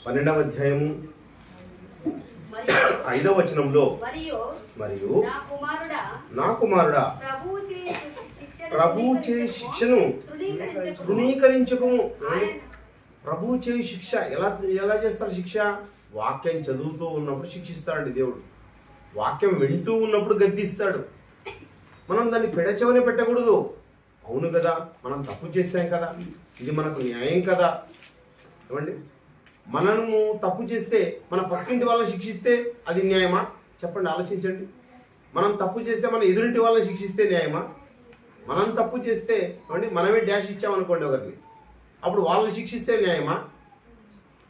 12వ అధ్యాయము 5వ వచనంలో, మరియు నా కుమారుడా ప్రభువు చే శిక్షను తృణీకరించకుము. ప్రభువు చే శిక్ష ఎలా చేస్తారు? శిక్ష వాక్యం చదువుతూ ఉన్నప్పుడు శిక్షిస్తాడండి దేవుడు. వాక్యం వింటూ ఉన్నప్పుడు గద్దిస్తాడు. మనం దాన్ని పెడచెవని పెట్టకూడదు. అవును కదా, మనం తప్పు చేశాం కదా, ఇది మనకు న్యాయం కదా. ఏమండి, మనము తప్పు చేస్తే మన పక్కింటి వాళ్ళని శిక్షిస్తే అది న్యాయమా? చెప్పండి, ఆలోచించండి. మనం తప్పు చేస్తే మన ఎదురింటి వాళ్ళని శిక్షిస్తే న్యాయమా? మనం తప్పు చేస్తే ఏమండి మనమే డాష్ ఇచ్చామనుకోండి ఒకరిని, అప్పుడు వాళ్ళని శిక్షిస్తే న్యాయమా?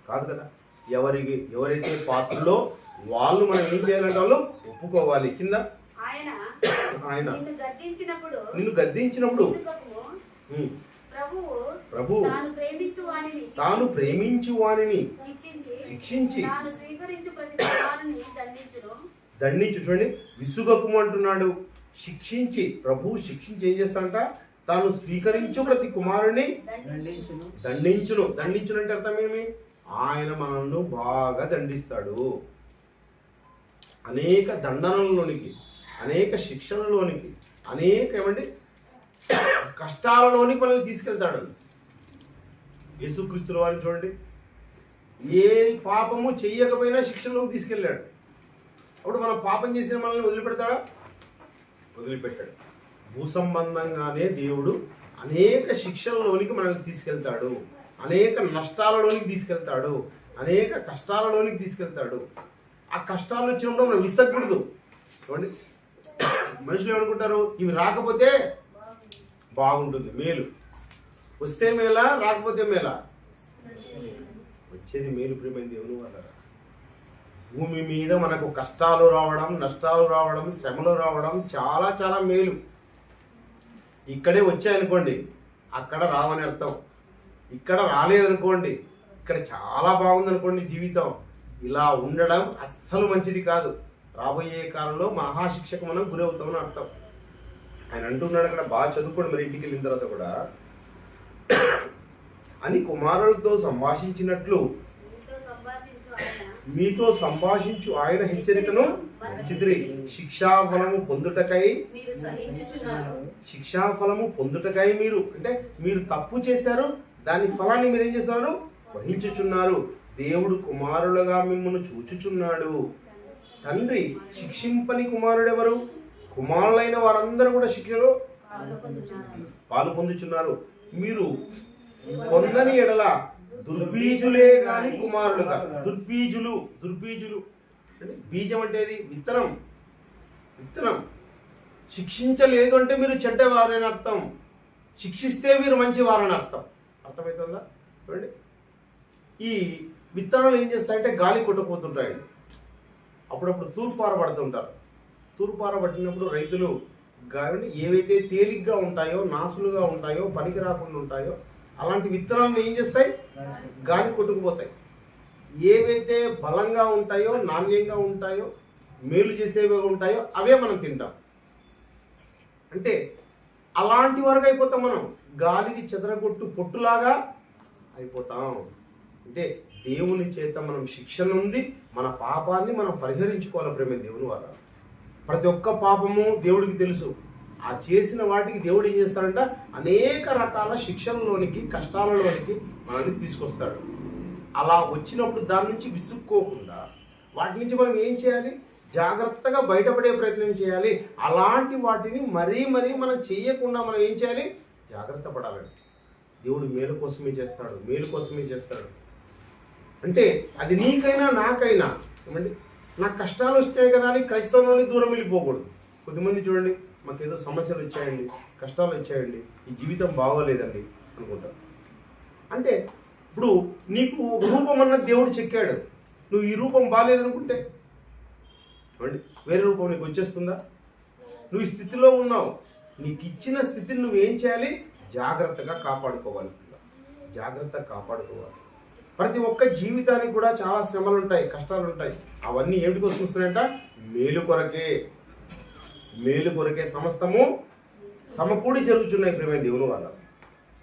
కాదు కదా. ఎవరైతే పాత్రలో వాళ్ళు మనం ఏం చేయాలంటే వాళ్ళు ఒప్పుకోవాలి. కింద ఆయన నిన్ను గద్దించినప్పుడు ప్రభువు తాను ప్రేమించు వానిని శిక్షించి దండించు. చూడండి, విసుగకుము అంటున్నాడు. శిక్షించి, ప్రభువు శిక్షించి ఏం చేస్తాడంట? తాను స్వీకరించు ప్రతి కుమారుని దండించును. దండించును అంటే అర్థం ఏమి? ఆయన మనల్ని బాగా దండిస్తాడు. అనేక దండనలలోనికి, అనేక శిక్షణలోనికి, అనేక ఏమండి కష్టాలలోనికి మనల్ని తీసుకెళ్తాడు. యేసుక్రీస్తుల వారిని చూడండి, ఏ పాపము చెయ్యకపోయినా శిక్షణలోకి తీసుకెళ్ళాడు. అప్పుడు మనం పాపం చేసిన మనల్ని వదిలిపెడతాడా? వదిలిపెట్టాడు. భూ సంబంధంగానే దేవుడు అనేక శిక్షణలోనికి మనల్ని తీసుకెళ్తాడు, అనేక నష్టాలలోనికి తీసుకెళ్తాడు, అనేక కష్టాలలోనికి తీసుకెళ్తాడు. ఆ కష్టాలు వచ్చినప్పుడు మనం విసక్కూడదు. చూడండి, మనుషులు ఏమనుకుంటారు? ఇవి రాకపోతే బాగుంటుంది, మేలు. వస్తే మేలా, రాకపోతే మేలా? వచ్చేది మేలు. ప్రియమైన దేవుని వాళ్ళ భూమి మీద మనకు కష్టాలు రావడం, నష్టాలు రావడం, శ్రమలు రావడం చాలా చాలా మేలు. ఇక్కడే వచ్చాయనుకోండి, అక్కడ రావని అర్థం. ఇక్కడ రాలేదనుకోండి, ఇక్కడ చాలా బాగుందనుకోండి జీవితం. ఇలా ఉండడం అస్సలు మంచిది కాదు. రాబోయే కాలంలో మహాశిక్షకు మనం గురవుతామని అర్థం. ఆయన అంటున్నాడు అక్కడ, బాగా చదువుకోండి మరి ఇంటికి వెళ్ళిన తర్వాత కూడా, అని కుమారులతో సంభాషించినట్లు మీతో సంభాషించు ఆయన హెచ్చరికను మంచిది. శిక్షాఫలము పొందుటకై మీరు అంటే మీరు తప్పు చేశారు, దాని ఫలాన్ని మీరు ఏం చేస్తున్నారు? వహించుచున్నారు. దేవుడు కుమారులుగా మిమ్మల్ని చూచుచున్నాడు. తండ్రి శిక్షింపని కుమారుడెవరు? కుమారులైన వారందరూ కూడా శిక్షలో పాలు పొందుచున్నారు. మీరు పొందని ఎడల దుర్బీజులే గాని కుమారులు కాదు. దుర్బీజులు అంటే బీజం అంటే విత్తనం. శిక్షించలేదు అంటే మీరు చెడ్డవారని అర్థం, శిక్షిస్తే మీరు మంచివారని అర్థం. అర్థమవుతుందా? చూడండి, ఈ విత్తనాలు ఏం చేస్తాయంటే గాలి కొట్టుకుపోతుంటాయండి. అప్పుడప్పుడు తూర్పార పడుతుంటారు. తూర్పార పట్టినప్పుడు రైతులు ఏవైతే తేలిగ్గా ఉంటాయో, నాసులుగా ఉంటాయో, పనికి రాకుండా ఉంటాయో అలాంటి విత్తనాలను ఏం చేస్తాయి? గాలి కొట్టుకుపోతాయి. ఏవైతే బలంగా ఉంటాయో, నాణ్యంగా ఉంటాయో, మేలు చేసేవి ఉంటాయో అవే మనం తింటాం. అంటే అలాంటి వరకు అయిపోతాం మనం. గాలికి చెదరగొట్టు పొట్టులాగా అయిపోతాం. అంటే దేవుని చేత మనం శిక్షణ ఉంది, మన పాపాన్ని మనం పరిహరించుకోవాలి. ప్రేమ దేవుని వల్ల ప్రతి ఒక్క పాపము దేవుడికి తెలుసు. ఆ చేసిన వాటికి దేవుడు ఏం చేస్తాడంట? అనేక రకాల శిక్షణలోనికి, కష్టాలలోనికి మనల్ని తీసుకొస్తాడు. అలా వచ్చినప్పుడు దాని నుంచి విసుక్కోకుండా వాటి నుంచి మనం ఏం చేయాలి? జాగ్రత్తగా బయటపడే ప్రయత్నం చేయాలి. అలాంటి వాటిని మరీ మనం చేయకుండా మనం ఏం చేయాలి? జాగ్రత్త పడాలండి. దేవుడు మేలు కోసమే చేస్తాడు, మేలు కోసమే చేస్తాడు. అంటే అది నీకైనా నాకైనా ఏమండి, నాకు కష్టాలు వచ్చాయి కదా అని క్రైస్తవంలోని దూరం వెళ్ళిపోకూడదు. కొద్దిమంది చూడండి, మాకేదో సమస్యలు వచ్చాయండి, కష్టాలు వచ్చాయండి, ఈ జీవితం బాగోలేదండి అనుకుంటారు. అంటే ఇప్పుడు నీకు రూపం అన్నది దేవుడు చెక్కాడు, నువ్వు ఈ రూపం బాగాలేదనుకుంటే ఏమండి వేరే రూపం నీకు వచ్చేస్తుందా? నువ్వు ఈ స్థితిలో ఉన్నావు, నీకు ఇచ్చిన స్థితిని నువ్వేం చేయాలి? జాగ్రత్తగా కాపాడుకోవాలి, జాగ్రత్తగా కాపాడుకోవాలి. ప్రతి ఒక్క జీవితానికి కూడా చాలా శ్రమలు ఉంటాయి, కష్టాలు ఉంటాయి. అవన్నీ ఏమిటి కోసం వస్తున్నాయంట? మేలు కొరకే, మేలు కొరకే సమస్తము సమకూడి జరుగుతున్నాయి ప్రేమ దేవుని వల్ల.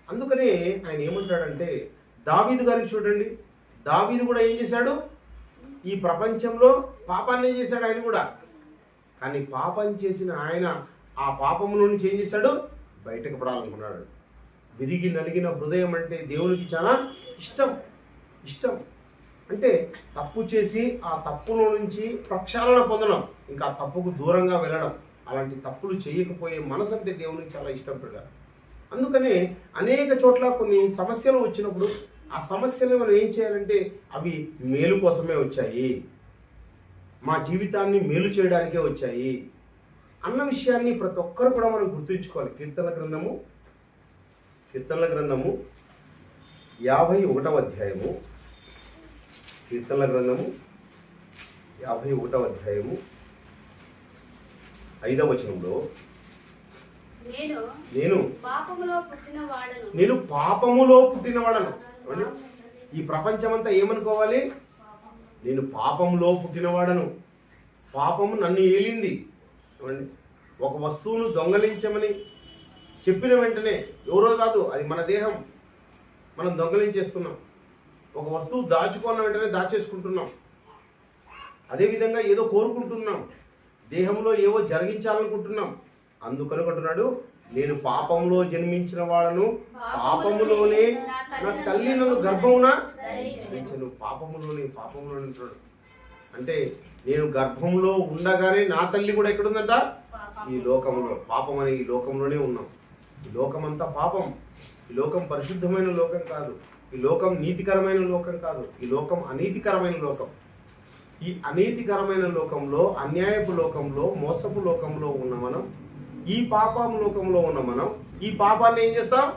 అందుకనే ఆయన ఏమంటాడంటే, దావీదు గారికి చూడండి, దావీదు కూడా ఏం చేశాడు? ఈ ప్రపంచంలో పాపాన్ని చేశాడు ఆయన కూడా. కానీ పాపం చేసిన ఆయన ఆ పాపంలో నుంచి ఏం చేశాడు? బయటకు పడాలనుకున్నాడు. విరిగి నలిగిన హృదయం అంటే దేవునికి చాలా ఇష్టం. అంటే తప్పు చేసి ఆ తప్పులో నుంచి ప్రక్షాళన పొందడం, ఇంకా ఆ తప్పుకు దూరంగా వెళ్ళడం, అలాంటి తప్పులు చేయకపోయే మనసు అంటే దేవునికి చాలా ఇష్టం పడ్డారు. అందుకనే అనేక చోట్ల కొన్ని సమస్యలు వచ్చినప్పుడు ఆ సమస్యలు మనం ఏం చేయాలంటే అవి మేలు కోసమే వచ్చాయి, మా జీవితాన్ని మేలు చేయడానికే వచ్చాయి అన్న విషయాన్ని ప్రతి ఒక్కరు కూడా మనం గుర్తుంచుకోవాలి. కీర్తనల గ్రంథము 51వ అధ్యాయము, కీర్తనల గ్రంథము 51వ అధ్యాయము 5వ వచనంలో, నేను పాపములో పుట్టినవాడను. ఈ ప్రపంచమంతా ఏమనుకోవాలి? నేను పాపంలో పుట్టినవాడను, పాపము నన్ను ఏలింది. ఒక వస్తువును దొంగలించమని చెప్పిన వెంటనే, ఎవరో కాదు, అది మన దేహం, మనం దొంగలించేస్తున్నాం. ఒక వస్తువు దాచుకున్న వెంటనే దాచేసుకుంటున్నాం. అదేవిధంగా ఏదో కోరుకుంటున్నాం, దేహంలో ఏవో జరిగించాలనుకుంటున్నాం. అందుకనుకుంటున్నాడు, నేను పాపంలో జన్మించిన వాడను, పాపములోనే నా తల్లి నన్ను గర్భమున ధరించెను. పాపములోనే అంటున్నాడు. అంటే నేను గర్భంలో ఉండగానే నా తల్లి కూడా ఎక్కడుందంట? ఈ లోకంలో. పాపం అనే ఈ లోకంలోనే ఉన్నాం. ఈ లోకమంతా పాపం. ఈ లోకం పరిశుద్ధమైన లోకం కాదు, ఈ లోకం నీతికరమైన లోకం కాదు, ఈ లోకం అనీతికరమైన లోకం. ఈ అనీతికరమైన లోకంలో, అన్యాయపు లోకంలో, మోసపు లోకంలో ఉన్న మనం, ఈ పాపం లోకంలో ఉన్న మనం ఈ పాపాన్ని ఏం చేస్తాం?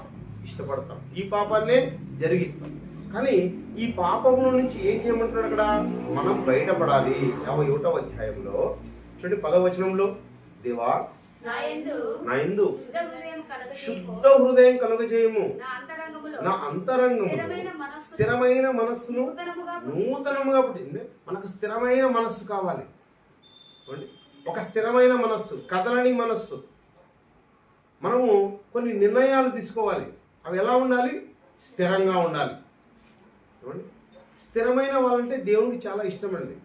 ఇష్టపడతాం, ఈ పాపాన్నే జరిగిస్తాం. కానీ ఈ పాపంలో నుంచి ఏం చేయమంటున్నాడు అక్కడ? మనం బయటపడాలి. 51వ అధ్యాయంలో చూడండి 10వ వచనంలో, దేవా నా యందు శుద్ధ హృదయం కలుగజేయము, నా అంతరంగము స్థిరమైన మనస్సును నూతనముగా పుట్టింది. మనకు స్థిరమైన మనస్సు కావాలి. ఒక స్థిరమైన మనస్సు, కదలని మనస్సు. మనము కొన్ని నిర్ణయాలు తీసుకోవాలి. అవి ఎలా ఉండాలి? స్థిరంగా ఉండాలి. స్థిరమైన వాళ్ళంటే దేవునికి చాలా ఇష్టం అండి.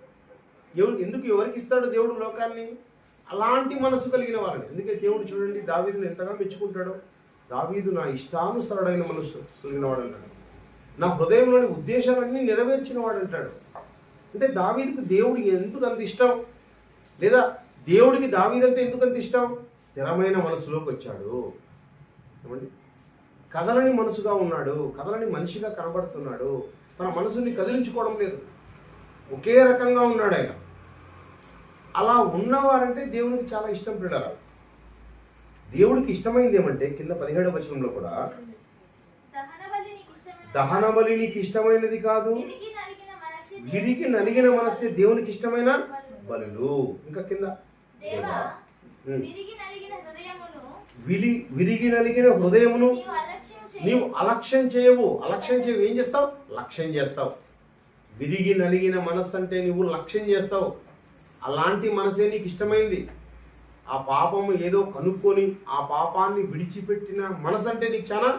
ఎందుకు ఎవరికి ఇస్తాడు దేవుడు లోకాన్ని? అలాంటి మనసు కలిగిన వాళ్ళని. అందుకే దేవుడు చూడండి దావీదును ఎంతగా మెచ్చుకుంటాడో. దావీదు నా ఇష్టానుసరుడైన మనసు కలిగిన వాడు అంటాడు, నా హృదయంలోని ఉద్దేశాలన్నీ నెరవేర్చిన వాడు అంటాడు. అంటే దావీదుకు దేవుడు ఎందుకు అంత ఇష్టం? లేదా దేవుడికి దావీదు అంటే ఎందుకు అంత ఇష్టం? స్థిరమైన మనసులోకి వచ్చాడు. ఏమండి, కదలని మనసుగా ఉన్నాడు, కదలని మనిషిగా కనబడుతున్నాడు. తన మనసుని కదిలించుకోవడం లేదు, ఒకే రకంగా ఉన్నాడు ఆయన. అలా ఉన్నవారంటే దేవునికి చాలా ఇష్టం. పిల్లరా, దేవుడికి ఇష్టమైంది ఏమంటే కింద 17వ వచనంలో కూడా, దహన బలి నీకు ఇష్టమైనది కాదు, విరిగి నలిగిన మనస్సే దేవునికి ఇష్టమైన బలులు. ఇంకా కింద, విరిగి నలిగిన హృదయమును నీవు అలక్ష్యం చేయవు. ఏం చేస్తావు? లక్ష్యం చేస్తావు. విరిగి నలిగిన మనస్సు అంటే నువ్వు లక్ష్యం చేస్తావు. అలాంటి మనసే నీకు ఇష్టమైంది. ఆ పాపము ఏదో కనుక్కొని ఆ పాపాన్ని విడిచిపెట్టిన మనసు అంటే నీకు చాలా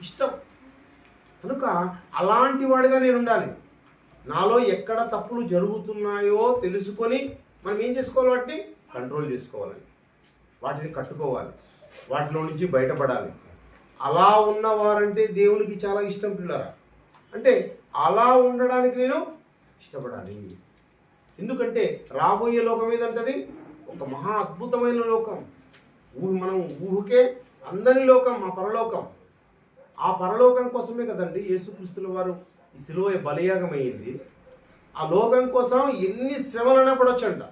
ఇష్టం. కనుక అలాంటి వాడిగా నేను ఉండాలి. నాలో ఎక్కడ తప్పులు జరుగుతున్నాయో తెలుసుకొని మనం ఏం చేసుకోవాలి? వాటిని కంట్రోల్ చేసుకోవాలి, వాటిని కట్టుకోవాలి, వాటిలో నుంచి బయటపడాలి. అలా ఉన్నవారంటే దేవునికి చాలా ఇష్టం. పిల్లరా, అంటే అలా ఉండడానికి నేను ఇష్టపడాలి. ఎందుకంటే రాబోయే లోకం ఏదంటది? ఒక మహా అద్భుతమైన లోకం. మనం ఊహకే అందని లోకం, మా పరలోకం. ఆ పరలోకం కోసమే కదండి యేసుక్రీస్తుల వారు ఈ సిలువ బలియాగం అయ్యింది. ఆ లోకం కోసం ఎన్ని శ్రమలైనా పడొచ్చంట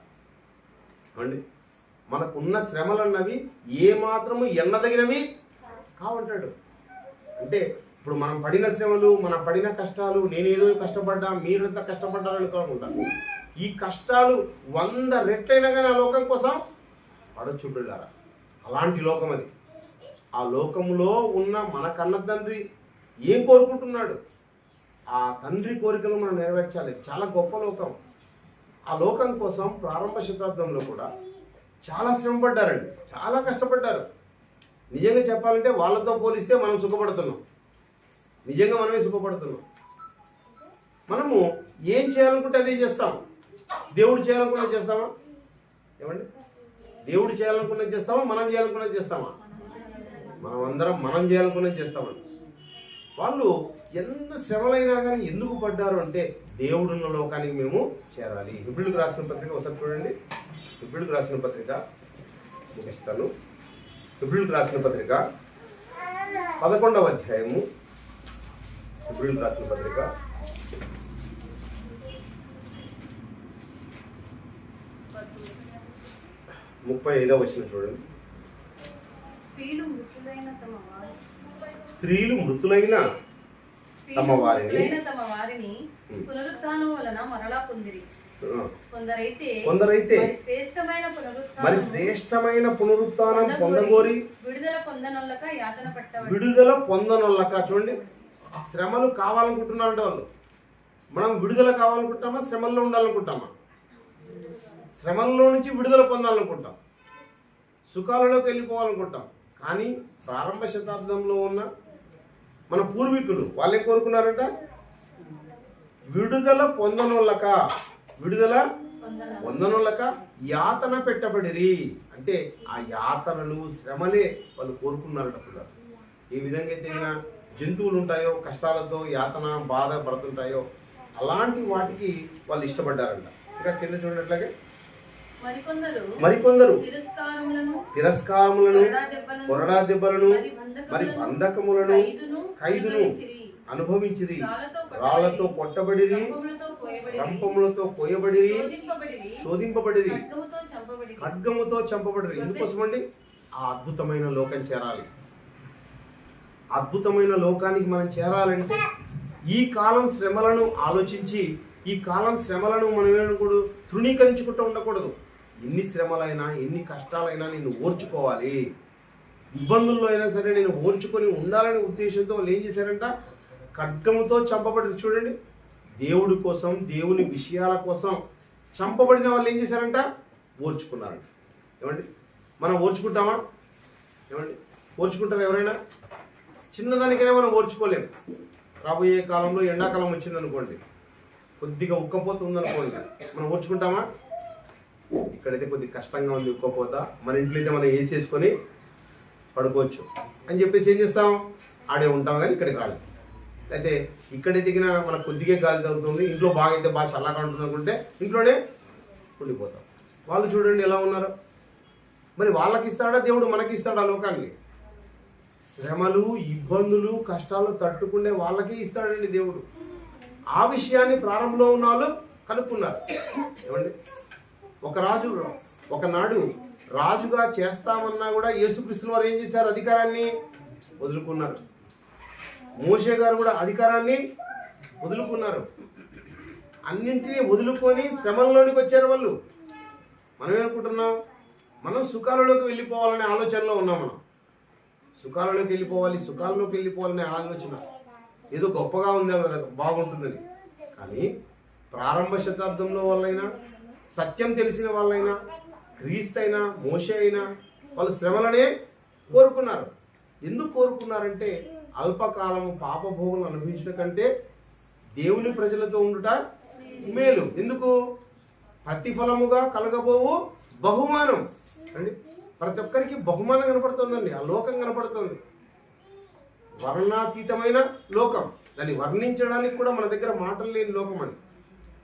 అండి. మనకున్న శ్రమలన్నవి ఏమాత్రము ఎన్నదగినవి కావంటాడు. అంటే ఇప్పుడు మనం పడిన శ్రమలు, మనం పడిన కష్టాలు, నేనేదో కష్టపడ్డా మీరంతా కష్టపడ్డారని కాకుండా ఈ కష్టాలు 100 రెట్లైనా కానీ ఆ లోకం కోసం పడొచ్చు బిడ్డారా. అలాంటి లోకం అది. ఆ లోకంలో ఉన్న మన కన్న తండ్రి ఏం కోరుకుంటున్నాడు? ఆ తండ్రి కోరికలు మనం నెరవేర్చాలి. చాలా గొప్ప లోకం. ఆ లోకం కోసం ప్రారంభ శతాబ్దంలో కూడా చాలా శ్రమ పడ్డారండి, చాలా కష్టపడ్డారు. నిజంగా చెప్పాలంటే వాళ్ళతో పోలిస్తే మనం సుఖపడుతున్నాం. నిజంగా మనమే సుఖపడుతున్నాం. మనము ఏం చేయాలనుకుంటే అదే చేస్తాం. దేవుడు చేయాలనుకున్నది చేస్తామా? ఏమండి, దేవుడు చేయాలనుకున్నది చేస్తామా? మనం చేయాలనుకున్నది చేస్తామా? మనం చేయాలనుకున్నది చేస్తామండి. వాళ్ళు ఎంత శ్రమలైనా కానీ ఎందుకు పడ్డారు అంటే దేవుడున్న లోకానికి మేము చేరాలి. హెబ్రీయులకు రాసిన పత్రిక ఒకసారి చూడండి. హెబ్రీయులకు రాసిన పత్రిక ముగిస్తాను. హెబ్రీయులకు రాసిన పత్రిక 11వ అధ్యాయము. హెబ్రీయులకు రాసిన పత్రిక 35వ వచనం చూడండి. స్త్రీలు మృతులైన తమ వారిని పునరుత్థానం వలన మరలా పొందిరి. కొందరైతే మరి శ్రేష్టమైన పునరుత్థానం పొందగోరి విడుదల పొందనొల్లక. చూడండి, శ్రమలు కావాలనుకుంటున్నారంటే వాళ్ళు. మనం విడుదల కావాలనుకుంటామా? శ్రమల్లో ఉండాలనుకుంటామా? శ్రమల్లో నుంచి విడుదల పొందాలనుకుంటాం, సుఖాలలోకి వెళ్ళిపోవాలనుకుంటాం. కానీ ప్రారంభ శతాబ్దంలో ఉన్న మన పూర్వీకులు వాళ్ళే కోరుకున్నారంట విడుదల పొందనొల్లక. విడుదల పొందనొల్లక యాతన పెట్టబడిరి. అంటే ఆ యాతనలు, శ్రమలే వాళ్ళు కోరుకున్నారట. ఏ విధంగా అయితే జంతువులు ఉంటాయో కష్టాలతో యాతన బాధ పడుతుంటాయో అలాంటి వాటికి వాళ్ళు ఇష్టపడ్డారంట. ఇంకా కింద చూడట్లాగే మరికొందరు తిరస్కారములను, కొరడా దెబ్బలను, మరి బంధకములను, ఖైదును అనుభవించిరి. రాళ్లతో కొట్టబడిరి, రంపములతో కోయబడిరి, శోధింపబడిరి, ఖడ్గముతో చంపబడిరి. ఎందుకోసమండి? ఆ అద్భుతమైన లోకం చేరాలి. అద్భుతమైన లోకానికి మనం చేరాలంటే ఈ కాలం శ్రమలను ఆలోచించి, ఈ కాలం శ్రమలను మనం కూడా తృణీకరించుకుంటూ ఉండకూడదు. ఎన్ని శ్రమలైనా, ఎన్ని కష్టాలైనా నేను ఓర్చుకోవాలి. ఇబ్బందుల్లో అయినా సరే నేను ఓర్చుకొని ఉండాలనే ఉద్దేశంతో వాళ్ళు ఏం చేశారంట? ఖడ్గముతో చంపబడి. చూడండి, దేవుడి కోసం, దేవుని విషయాల కోసం చంపబడిన వాళ్ళు ఏం చేశారంట? ఓర్చుకున్నారంట. ఏమండి, మనం ఓర్చుకుంటామా? ఏమండి, ఓర్చుకుంటారా ఎవరైనా? చిన్నదానికైనా మనం ఓర్చుకోలేము. రాబోయే కాలంలో ఎండాకాలం వచ్చిందనుకోండి, కొద్దిగా ఉక్కపోత ఉందనుకోండి, మనం ఓర్చుకుంటామా? ఇక్కడైతే కొద్దిగా కష్టంగా ఉంది ఉక్కపోత, మన ఇంట్లో అయితే మనం వేసేసుకొని పడుకోవచ్చు అని చెప్పేసి ఏం చేస్తాం? ఆడే ఉంటాం, కానీ ఇక్కడికి రాలేదు. అయితే ఇక్కడే దిగిన మనకు కొద్దిగా గాలి తగ్గుతుంది, ఇంట్లో బాగా అయితే బాగా చల్లగా ఉంటుంది అనుకుంటే ఇంట్లోనే ఉండిపోతాం. వాళ్ళు చూడండి ఎలా ఉన్నారు. మరి వాళ్ళకి ఇస్తాడా దేవుడు? మనకి ఇస్తాడా లోకాన్ని? శ్రమలు, ఇబ్బందులు, కష్టాలు తట్టుకునే వాళ్ళకే ఇస్తాడండి దేవుడు. ఆ విషయాన్ని ప్రారంభంలో ఉన్న వాళ్ళు కనుక్కున్నారు. ఏమండి, ఒకనాడు రాజుగా చేస్తామన్నా కూడా యేసుక్రీస్తు వారు ఏం చేశారు? అధికారాన్ని వదులుకున్నారు. మోషే గారు కూడా అధికారాన్ని వదులుకున్నారు. అన్నింటినీ వదులుకొని శ్రమల్లోనికి వచ్చారు వాళ్ళు. మనం ఏమనుకుంటున్నాం? మనం సుఖాలలోకి వెళ్ళిపోవాలనే ఆలోచనలో ఉన్నాం. మనం సుఖాలలోకి వెళ్ళిపోవాలనే ఆలోచన ఏదో గొప్పగా ఉంది, బాగుంటుందని. కానీ ప్రారంభ శతాబ్దంలో వాళ్ళైనా, సత్యం తెలిసిన వాళ్ళైనా, క్రీస్తు అయినా, మోషే అయినా వాళ్ళు శ్రమలనే కోరుకున్నారు. ఎందుకు కోరుకున్నారంటే అల్పకాలము పాపభోగులను అనుభవించడం కంటే దేవుని ప్రజలతో ఉండుట మేలు. ఎందుకు? ప్రతిఫలముగా కలగబోవు బహుమానం అండి. ప్రతి ఒక్కరికి బహుమానం కనపడుతుందండి. ఆ లోకం కనపడుతుంది, వర్ణాతీతమైన లోకం. దాన్ని వర్ణించడానికి కూడా మన దగ్గర మాటలు లేని లోకం అండి.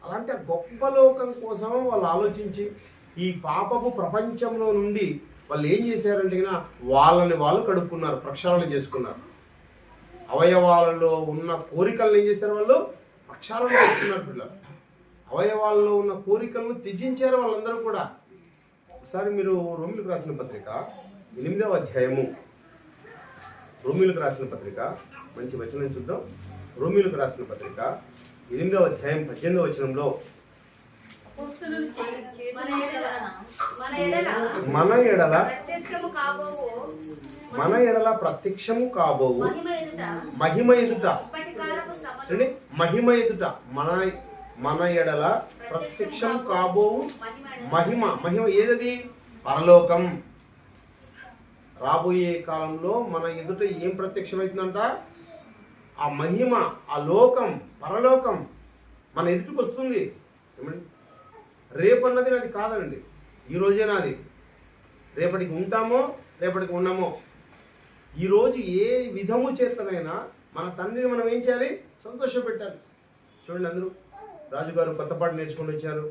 అలాంటి ఆ గొప్ప లోకం కోసం వాళ్ళు ఆలోచించి ఈ పాపపు ప్రపంచంలో నుండి వాళ్ళు ఏం చేశారంటే వాళ్ళని వాళ్ళు కడుక్కున్నారు, ప్రక్షాళన చేసుకున్నారు. అవయవాలలో ఉన్న కోరికలను ఏం చేశారు? వాళ్ళు ప్రక్షాళన చేస్తున్నారు పిల్లలు. అవయవాలలో ఉన్న కోరికలను త్యజించారు వాళ్ళందరూ కూడా. ఒకసారి మీరు రోమిలకు రాసిన పత్రిక 8వ అధ్యాయము, రోమిలకు రాసిన పత్రిక మంచి వచనం చూద్దాం. రోమిలకు రాసిన పత్రిక 8వ అధ్యాయం 18వ వచనంలో అపోస్తలులు మన ఎడల ప్రత్యక్షము కాబోవు మహిమ ఎదుట, చూడండి, మహిమ ఎదుట, మన ఎడల ప్రత్యక్షం కాబోవు మహిమ ఏదది? పరలోకం. రాబోయే కాలంలో మన ఎదుట ఏం ప్రత్యక్షమవుతుందంట? ఆ మహిమ, ఆ లోకం, పరలోకం మన ఎదుటికి వస్తుంది. ఏమండి, రేపన్నది నాది కాదండి, ఈరోజే నాది. రేపటికి ఉంటామో రేపటికి ఉన్నామో. ఈరోజు ఏ విధము చేతనైనా మన తండ్రిని మనం ఏం చేయాలి? సంతోషపెట్టాలి. చూడండి, అందరూ రాజుగారు కొత్త పాట నేర్చుకొని వచ్చారు,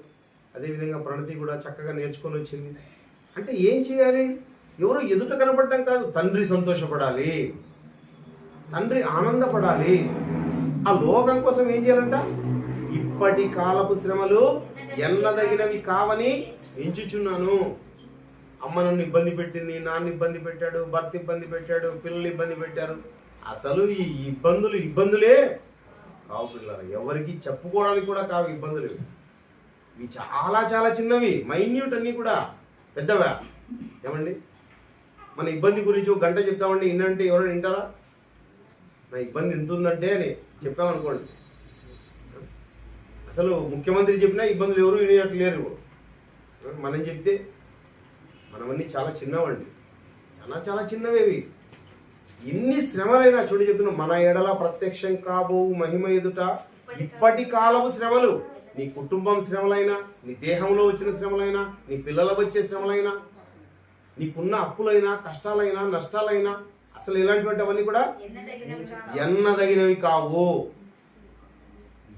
అదేవిధంగా ప్రణతి కూడా చక్కగా నేర్చుకొని వచ్చింది. అంటే ఏం చేయాలి? ఎవరు ఎదుట కనపడటం కాదు, తండ్రి సంతోషపడాలి, తండ్రి ఆనందపడాలి. ఆ లోకం కోసం ఏం చేయాలంట? ఇప్పటి కాలపు శ్రమలు ఎన్నదగినవి కావని ఎంచుచున్నాను. అమ్మ నన్ను ఇబ్బంది పెట్టింది, నాన్న ఇబ్బంది పెట్టాడు, భర్త ఇబ్బంది పెట్టాడు, పిల్లలు ఇబ్బంది పెట్టారు. అసలు ఈ ఇబ్బందులే కావు పిల్లలు, ఎవరికి చెప్పుకోవడానికి కూడా కావు ఇబ్బందులు. ఇవి చాలా చాలా చిన్నవి, మైన్యూట్, అన్నీ కూడా పెద్దవా. ఏమండి, మన ఇబ్బంది గురించి ఒక గంట చెప్తామండి, ఇన్నంటే ఎవరైనా వింటారా? నా ఇబ్బంది ఎంత ఉందంటే అని చెప్పామనుకోండి, అసలు ముఖ్యమంత్రి చెప్పినా ఇబ్బందులు ఎవరు వినేటట్టు లేరు. మనం చెప్తే మనమన్నీ చాలా చిన్నవండి, చాలా చాలా చిన్నవేవి. ఎన్ని శ్రమలైనా చూడు చెప్తున్నాం, మన ఎడల ప్రత్యక్షం కాబోవు మహిమ ఎదుట ఇప్పటి కాలపు శ్రమలు. నీ కుటుంబం శ్రమలైనా, నీ దేహంలో వచ్చిన శ్రమలైనా, నీ పిల్లలకు వచ్చే శ్రమలైనా, నీకున్న అప్పులైనా, కష్టాలైనా, నష్టాలైనా, అసలు ఇలాంటివంటి అవన్నీ కూడా ఎన్నదగినవి కావు.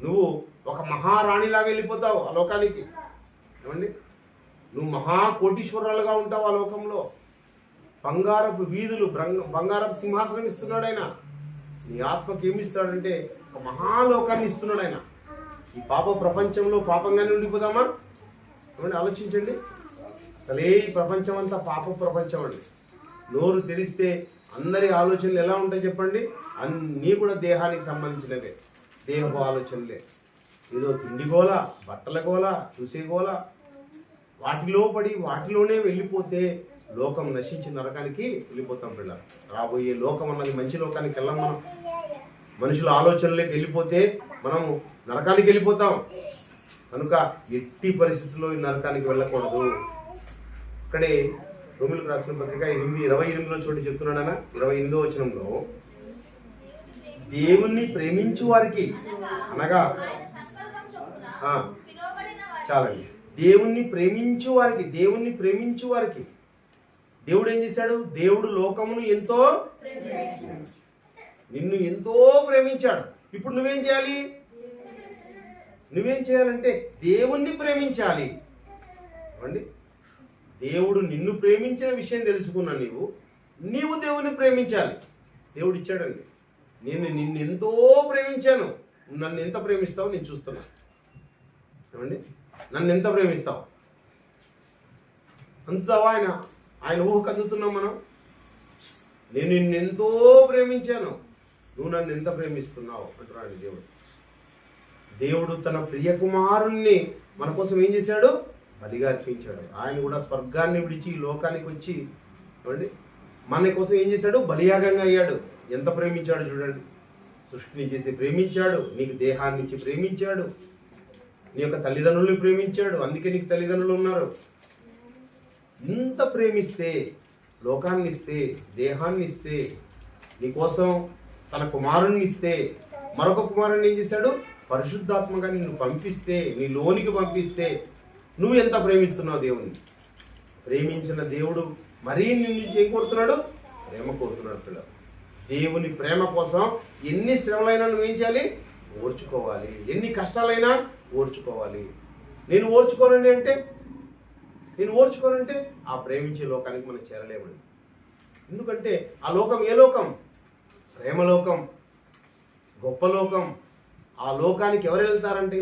నువ్వు ఒక మహారాణిలాగా వెళ్ళిపోతావు ఆ లోకానికి. ఏమండి, నువ్వు మహా కోటీశ్వరాలుగా ఉంటావు ఆ లోకంలో. బంగారపు వీధులు, బంగారపు సింహాసనం ఇస్తున్నాడు ఆయన. నీ ఆత్మకి ఏమి ఇస్తాడంటే ఒక మహాలోకాన్ని ఇస్తున్నాడు ఆయన. ఈ పాప ప్రపంచంలో పాపంగానే ఉండిపోదామా? ఏమండి, ఆలోచించండి. అసలే ఈ ప్రపంచం అంతా పాప ప్రపంచం అండి. నోరు తెరిస్తే అందరి ఆలోచనలు ఎలా ఉంటాయి చెప్పండి? అన్నీ కూడా దేహానికి సంబంధించినవే, దేహపు ఆలోచనలే. ఏదో తిండి గోల, బట్టల గోల, చూసే గోల, వాటిలో పడి వాటిలోనే వెళ్ళిపోతే లోకం నశించి నరకానికి వెళ్ళిపోతాం పిల్లలు. రాబోయే లోకం అన్నది మంచి లోకానికి వెళ్ళాం. మనం మనుషుల ఆలోచనలోకి వెళ్ళిపోతే మనము నరకానికి వెళ్ళిపోతాం. కనుక ఎట్టి పరిస్థితుల్లో ఈ నరకానికి వెళ్ళకూడదు. ఇక్కడే రోమిలకు రాసిన పత్రిక 8:28 చోటు చెప్తున్నాడన 28వ వచనంలో, దేవుణ్ణి ప్రేమించు వారికి అనగా చాలండి, దేవుణ్ణి ప్రేమించు వారికి దేవుడు ఏం చేశాడు? దేవుడు లోకమును ఎంతో, నిన్ను ఎంతో ప్రేమించాడు. ఇప్పుడు నువ్వేం చేయాలి? నువ్వేం చేయాలంటే దేవుణ్ణి ప్రేమించాలి. అండి, దేవుడు నిన్ను ప్రేమించిన విషయం తెలుసుకున్నా నీవు దేవుణ్ణి ప్రేమించాలి. దేవుడు ఇచ్చాడండి, నేను నిన్ను ఎంతో ప్రేమించాను, నన్ను ఎంత ప్రేమిస్తావు నేను చూస్తున్నా. ఏమండి, నన్ను ఎంత ప్రేమిస్తావు అందుతావా? ఆయన ఊహకు అందుతున్నాం మనం. నేను నిన్నెంతో ప్రేమించాను, నువ్వు నన్ను ఎంత ప్రేమిస్తున్నావు అంటున్నాడు దేవుడు. దేవుడు తన ప్రియ కుమారుణ్ణి మన కోసం ఏం చేశాడు? బలిగా అర్పించాడు. ఆయన కూడా స్వర్గాన్ని విడిచి ఈ లోకానికి వచ్చి చూడండి మన కోసం ఏం చేశాడు? బలియాగంగా అయ్యాడు. ఎంత ప్రేమించాడు చూడండి. సృష్టిని చేసి ప్రేమించాడు, నీకు దేహాన్ని ఇచ్చి ప్రేమించాడు, నీ యొక్క తల్లిదండ్రుల్ని ప్రేమించాడు, అందుకే నీకు తల్లిదండ్రులు ఉన్నారు. ఇంత ప్రేమిస్తే, లోకాన్ని ఇస్తే, దేహాన్ని ఇస్తే, నీకోసం తన కుమారుణ్ణి ఇస్తే, మరొక కుమారుణ్ణి ఏం చేశాడు? పరిశుద్ధాత్మగా నిన్ను పంపిస్తే, నీ లోనికి పంపిస్తే నువ్వు ఎంత ప్రేమిస్తున్నావు దేవుణ్ణి. ప్రేమించిన దేవుడు మరీ నిన్ను ఏం కోరుతున్నాడు? ప్రేమ కోరుతున్నాడు పిల్లలు. దేవుని ప్రేమ కోసం ఎన్ని శ్రమలైనా నువ్వేం చేయాలి? ఓర్చుకోవాలి. ఎన్ని కష్టాలైనా ఓర్చుకోవాలి. నేను ఓర్చుకోనంటే ఆ ప్రేమించే లోకానికి మనం చేరలేమండి. ఎందుకంటే ఆ లోకం ఏ లోకం? ప్రేమలోకం. గొప్ప లోకం. ఆ లోకానికి ఎవరు వెళ్తారంటే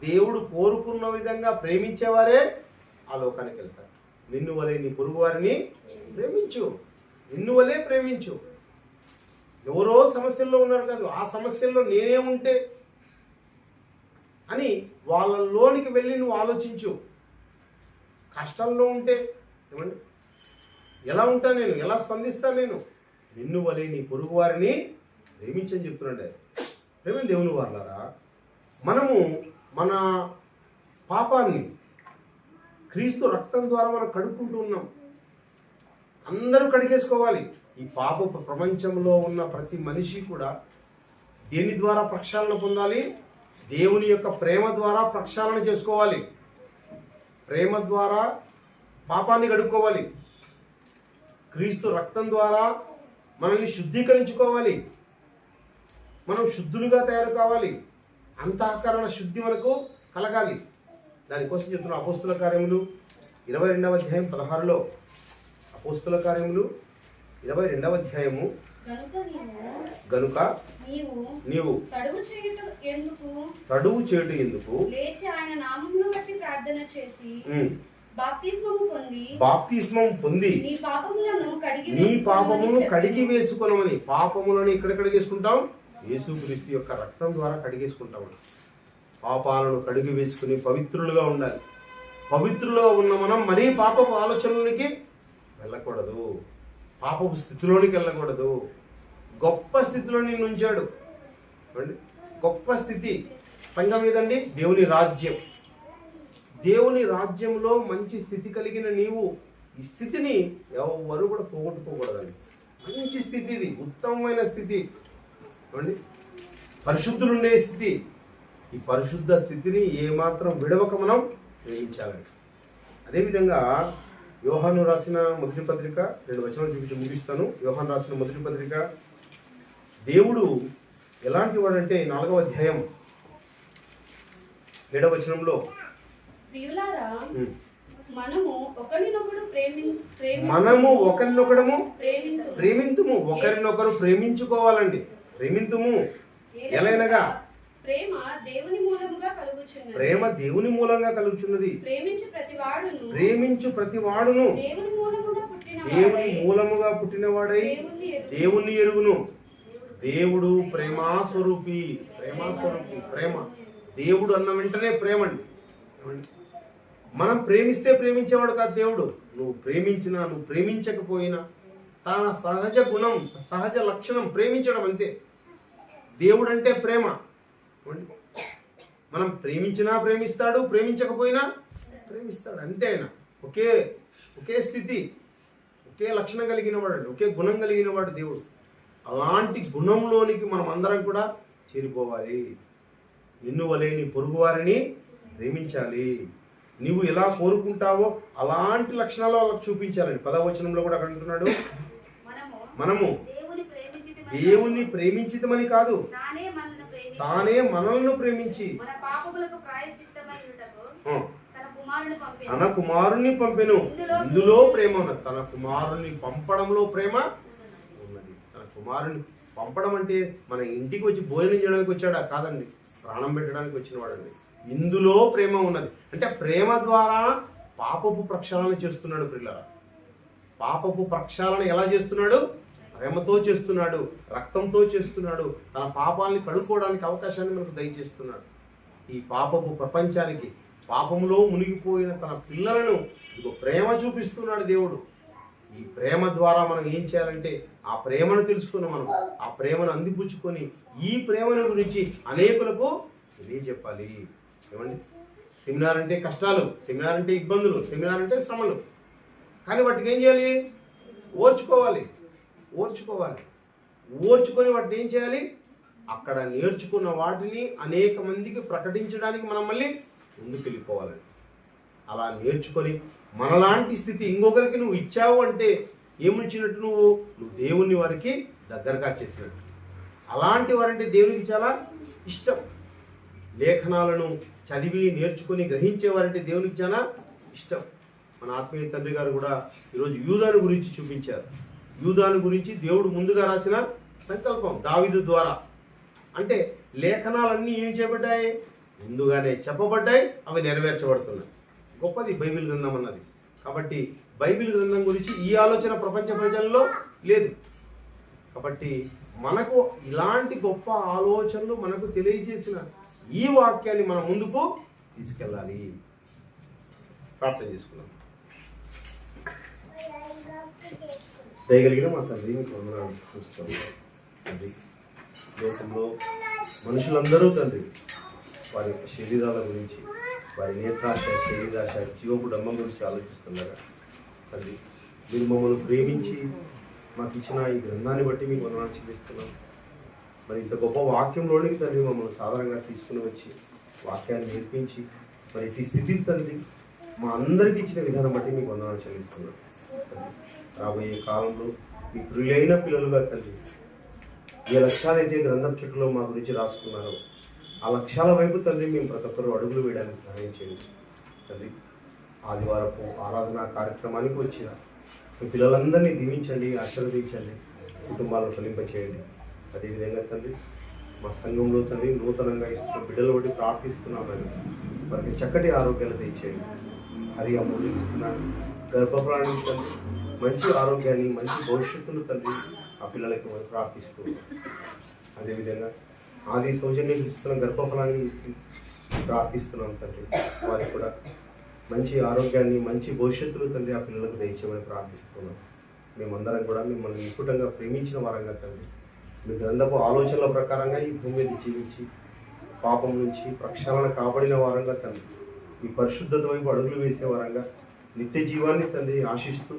దేవుడు కోరుకున్న విధంగా ప్రేమించేవారే ఆ లోకానికి వెళ్తారు. నిన్ను వలె నీ పొరుగు వారిని ప్రేమించు, నిన్ను వలె ప్రేమించు. ఎవరో సమస్యల్లో ఉన్నారు కాదు, ఆ సమస్యల్లో నేనే ఉంటే అని వాళ్ళలోనికి వెళ్ళి నువ్వు ఆలోచించు. కష్టాల్లో ఉంటే ఏమండి ఎలా ఉంటా నేను, ఎలా స్పందిస్తా నేను? నిన్ను వలె నీ పొరుగు వారిని ప్రేమించని చెప్తున్నాడు. ప్రేమ దేవుని వారలారా, మనము మన పాపాన్ని క్రీస్తు రక్తం ద్వారా మనం కడుక్కుంటూ ఉన్నాం. అందరూ కడిగేసుకోవాలి. ఈ పాప ప్రపంచంలో ఉన్న ప్రతి మనిషి కూడా దేని ద్వారా ప్రక్షాళన పొందాలి? దేవుని యొక్క ప్రేమ ద్వారా ప్రక్షాళన చేసుకోవాలి. ప్రేమ ద్వారా పాపాన్ని కడుక్కోవాలి. క్రీస్తు రక్తం ద్వారా మనల్ని శుద్ధీకరించుకోవాలి. మనం శుద్ధులుగా తయారు కావాలి. అంతఃకరణ శుద్ధి మనకు కలగాలి. దానికోసం చెప్తున్న అపోస్తుల కార్యములు 22వ అధ్యాయం 16లో, అపోస్తుల కార్యములు 22వ అధ్యాయము, గనుక నీవు తడువు చేయుట ఎందుకు లేచి ఆయన నామమును బట్టి ప్రార్థన చేసి బాప్తిస్మం పొంది నీ పాపములను కడిగి వేసుకొనమని. పాపములను ఎక్కడ కడిగేసుకుంటాం? యేసుక్రీస్తు యొక్క రక్తం ద్వారా కడిగేసుకుంటాం. పాపాలను కడిగి వేసుకుని పవిత్రులుగా ఉండాలి. పవిత్రులుగా ఉన్న మనం మరీ పాపపు ఆలోచనలకి వెళ్ళకూడదు, పాపపు స్థితిలోనికి వెళ్ళకూడదు. గొప్ప స్థితిలో నిన్ను ఉంచాడు. గొప్ప స్థితి సంఘం ఏదండి? దేవుని రాజ్యం. దేవుని రాజ్యంలో మంచి స్థితి కలిగిన నీవు ఈ స్థితిని ఎవరు కూడా పోగొట్టుకోకూడదండి. మంచి స్థితి, ఇది ఉత్తమమైన స్థితి, పరిశుద్ధులుండే స్థితి. ఈ పరిశుద్ధ స్థితిని ఏమాత్రం విడవక మనం గ్రహించాలండి. అదేవిధంగా యోహాను రాసిన మొదటి పత్రిక 2 వచనాలు చూపించి ముగిస్తాను. యోహాను రాసిన మొదటి పత్రిక, దేవుడు ఎలాంటి వాడంటే 4వ అధ్యాయం 7వ వచనంలో, మనము ఒకరినొకడము ప్రేమింతుము. ఒకరినొకరు ప్రేమించుకోవాలండి. ప్రేమింతుము ఎలైనగా ప్రేమ దేవుని మూలంగా కలుగుచున్నది. ప్రేమించు ప్రతి వాడును దేవుని మూలముగా పుట్టినవాడై దేవుణ్ణి ఎరుగును. దేవుడు ప్రేమాస్వరూపి. ప్రేమ దేవుడు అన్న వెంటనే ప్రేమ అండి. మనం ప్రేమిస్తే ప్రేమించేవాడు కాదు దేవుడు. నువ్వు ప్రేమించినా నువ్వు ప్రేమించకపోయినా తన సహజ గుణం, సహజ లక్షణం ప్రేమించడం అంతే. దేవుడు అంటే ప్రేమ. మనం ప్రేమించినా ప్రేమిస్తాడు, ప్రేమించకపోయినా ప్రేమిస్తాడు, అంతే. ఆయన ఒకే స్థితి, ఒకే లక్షణం కలిగిన వాడు, ఒకే గుణం కలిగిన వాడు దేవుడు. అలాంటి గుణంలోనికి మనం అందరం కూడా చేరిపోవాలి. నిన్ను వలె నీ పొరుగు వారిని ప్రేమించాలి. నువ్వు ఎలా కోరుకుంటావో అలాంటి లక్షణాలు వాళ్ళకి చూపించాలని 10వ వచనంలో కూడా అక్కడ అంటున్నాడు. మనము దేవుణ్ణి ప్రేమించితమని కాదు, తానే మనల్ని ప్రేమించి తన కుమారుని పంపెను. ఇందులో ప్రేమ ఉన్నది. తన కుమారుని పంపడంలో ప్రేమ ఉన్నది. తన కుమారుని పంపడం అంటే మన ఇంటికి వచ్చి భోజనం చేయడానికి వచ్చాడా? కాదండి, ప్రాణం పెట్టడానికి వచ్చిన వాడండి. ఇందులో ప్రేమ ఉన్నది. అంటే ప్రేమ ద్వారా పాపపు ప్రక్షాళన చేస్తున్నాడు. పిల్లరా, పాపపు ప్రక్షాళన ఎలా చేస్తున్నాడు? ప్రేమతో చేస్తున్నాడు, రక్తంతో చేస్తున్నాడు. తన పాపాలని కడుక్కోవడానికి అవకాశాన్ని మనకు దయచేస్తున్నాడు. ఈ పాపపు ప్రపంచానికి, పాపంలో మునిగిపోయిన తన పిల్లలను ఇదిగో ప్రేమ చూపిస్తున్నాడు దేవుడు. ఈ ప్రేమ ద్వారా మనం ఏం చేయాలంటే ఆ ప్రేమను తెలుసుకున్న మనం ఆ ప్రేమను అందిపుచ్చుకొని ఈ ప్రేమను గురించి అనేకులకు తెలియజెప్పాలి. ఏమండి, సెమినార్ అంటే కష్టాలు, సెమినార్ అంటే ఇబ్బందులు, సెమినార్ అంటే శ్రమలు. కానీ వాటికి ఏం చేయాలి? ఓర్చుకోవాలి. ఓర్చుకొని వాటిని ఏం చేయాలి? అక్కడ నేర్చుకున్న వాటిని అనేక మందికి ప్రకటించడానికి మనం మళ్ళీ ముందుకు వెళ్ళిపోవాలండి. అలా నేర్చుకొని మనలాంటి స్థితి ఇంకొకరికి నువ్వు ఇచ్చావు అంటే ఏమిచ్చినట్టు? నువ్వు దేవుని వారికి దగ్గరగా చేసినట్టు. అలాంటి వారంటే దేవునికి చాలా ఇష్టం. లేఖనాలను చదివి నేర్చుకొని గ్రహించేవారంటే దేవునికి చాలా ఇష్టం. మన ఆత్మీయ తండ్రి గారు కూడా ఈరోజు యూదాను గురించి చూపించారు. యూదాను గురించి దేవుడు ముందుగా రాసిన సంకల్పం దావీదు ద్వారా. అంటే లేఖనాలన్నీ ఏం చేయబడ్డాయి? ముందుగానే చెప్పబడ్డాయి, అవి నెరవేర్చబడుతున్నాయి. గొప్పది బైబిల్ గ్రంథం అన్నది. కాబట్టి బైబిల్ గ్రంథం గురించి ఈ ఆలోచన ప్రపంచ ప్రజల్లో లేదు. కాబట్టి మనకు ఇలాంటి గొప్ప ఆలోచనలు మనకు తెలియజేసిన ఈ వాక్యాన్ని మనం ముందుకు తీసుకెళ్ళాలి. ప్రార్థన చేసుకున్నాం. దయగలిగిన మా తండ్రి, మీకు వందనాలు చూస్తాము తండ్రి. లోకంలో మనుషులందరూ తండ్రి వారి యొక్క శరీరాల గురించి, వారి నేత్రాశ, శరీరాశ, జీవపుడమ్మం గురించి ఆలోచిస్తుండగా తండ్రి, మీరు మమ్మల్ని ప్రేమించి మాకు ఇచ్చిన ఈ గ్రంథాన్ని బట్టి మీకు వందనాలు చెల్లిస్తున్నాం. మరి ఇంత గొప్ప వాక్యంలోనికి తండ్రి మమ్మల్ని సాధారణంగా తీసుకుని వచ్చి వాక్యాన్ని నేర్పించి మరి ఇటు స్థితి తండ్రి మా అందరికీ ఇచ్చిన విధానం బట్టి మీకు వందనాలు చెల్లిస్తున్నాం. రాబోయే కాలంలో మీ ప్రియులైన పిల్లలుగా తండ్రి ఏ లక్ష్యాలైతే గ్రంథం చెట్టులో మా గురించి రాసుకున్నారో ఆ లక్ష్యాల వైపు తండ్రి మేము ప్రతి ఒక్కరు అడుగులు వేయడానికి సహాయం చేయండి తండ్రి. ఆదివారపు ఆరాధన కార్యక్రమానికి వచ్చిన మీ పిల్లలందరినీ దీవించండి, ఆశీర్వదించండి, కుటుంబాలను ఫలింపచేయండి. అదేవిధంగా తండ్రి మా సంఘంలో తండ్రి నూతనంగా ఇస్తున్న బిడ్డలు బట్టి ప్రార్థిస్తున్నామని వారికి చక్కటి ఆరోగ్యాలు తెచ్చేయండి. హరి అమూల్యం ఇస్తున్నాను గర్భఫలానికి తండ్రి మంచి ఆరోగ్యాన్ని, మంచి భవిష్యత్తును తండ్రి ఆ పిల్లలకి మనం ప్రార్థిస్తూ, అదేవిధంగా ఆది సౌజన్యం ఇస్తున్న గర్భఫలాన్ని ప్రార్థిస్తున్నాం తండ్రి. వారికి కూడా మంచి ఆరోగ్యాన్ని, మంచి భవిష్యత్తును తండ్రి ఆ పిల్లలకు దయచేయమని ప్రార్థిస్తున్నాం. మేమందరం కూడా మిమ్మల్ని నిపుటంగా ప్రేమించిన వారంగా తండ్రి మీ గ్రంథపు ఆలోచనల ప్రకారంగా ఈ భూమి మీద జీవించి పాపం నుంచి ప్రక్షాళన కాబడిన వారంగా తండ్రి మీ పరిశుద్ధత వైపు అడుగులు వేసే వారంగా నిత్య జీవాన్ని తండ్రి ఆశిస్తూ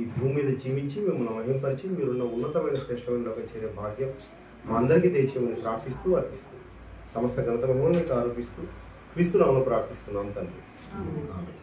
ఈ భూమి మీద జీవించి మిమ్మల్ని మహింపరిచి మీరున్న ఉన్నతమైన శ్రేష్టమైన ఒక చేరే భాగ్యం మా అందరికీ దయచేయమని ప్రార్థిస్తూ అర్థిస్తూ సమస్త ఘనత మహిమను మీకు ఆరోపిస్తూ క్రీస్తు నామములో ప్రార్థిస్తున్నాం తండ్రి. ఆమేన్.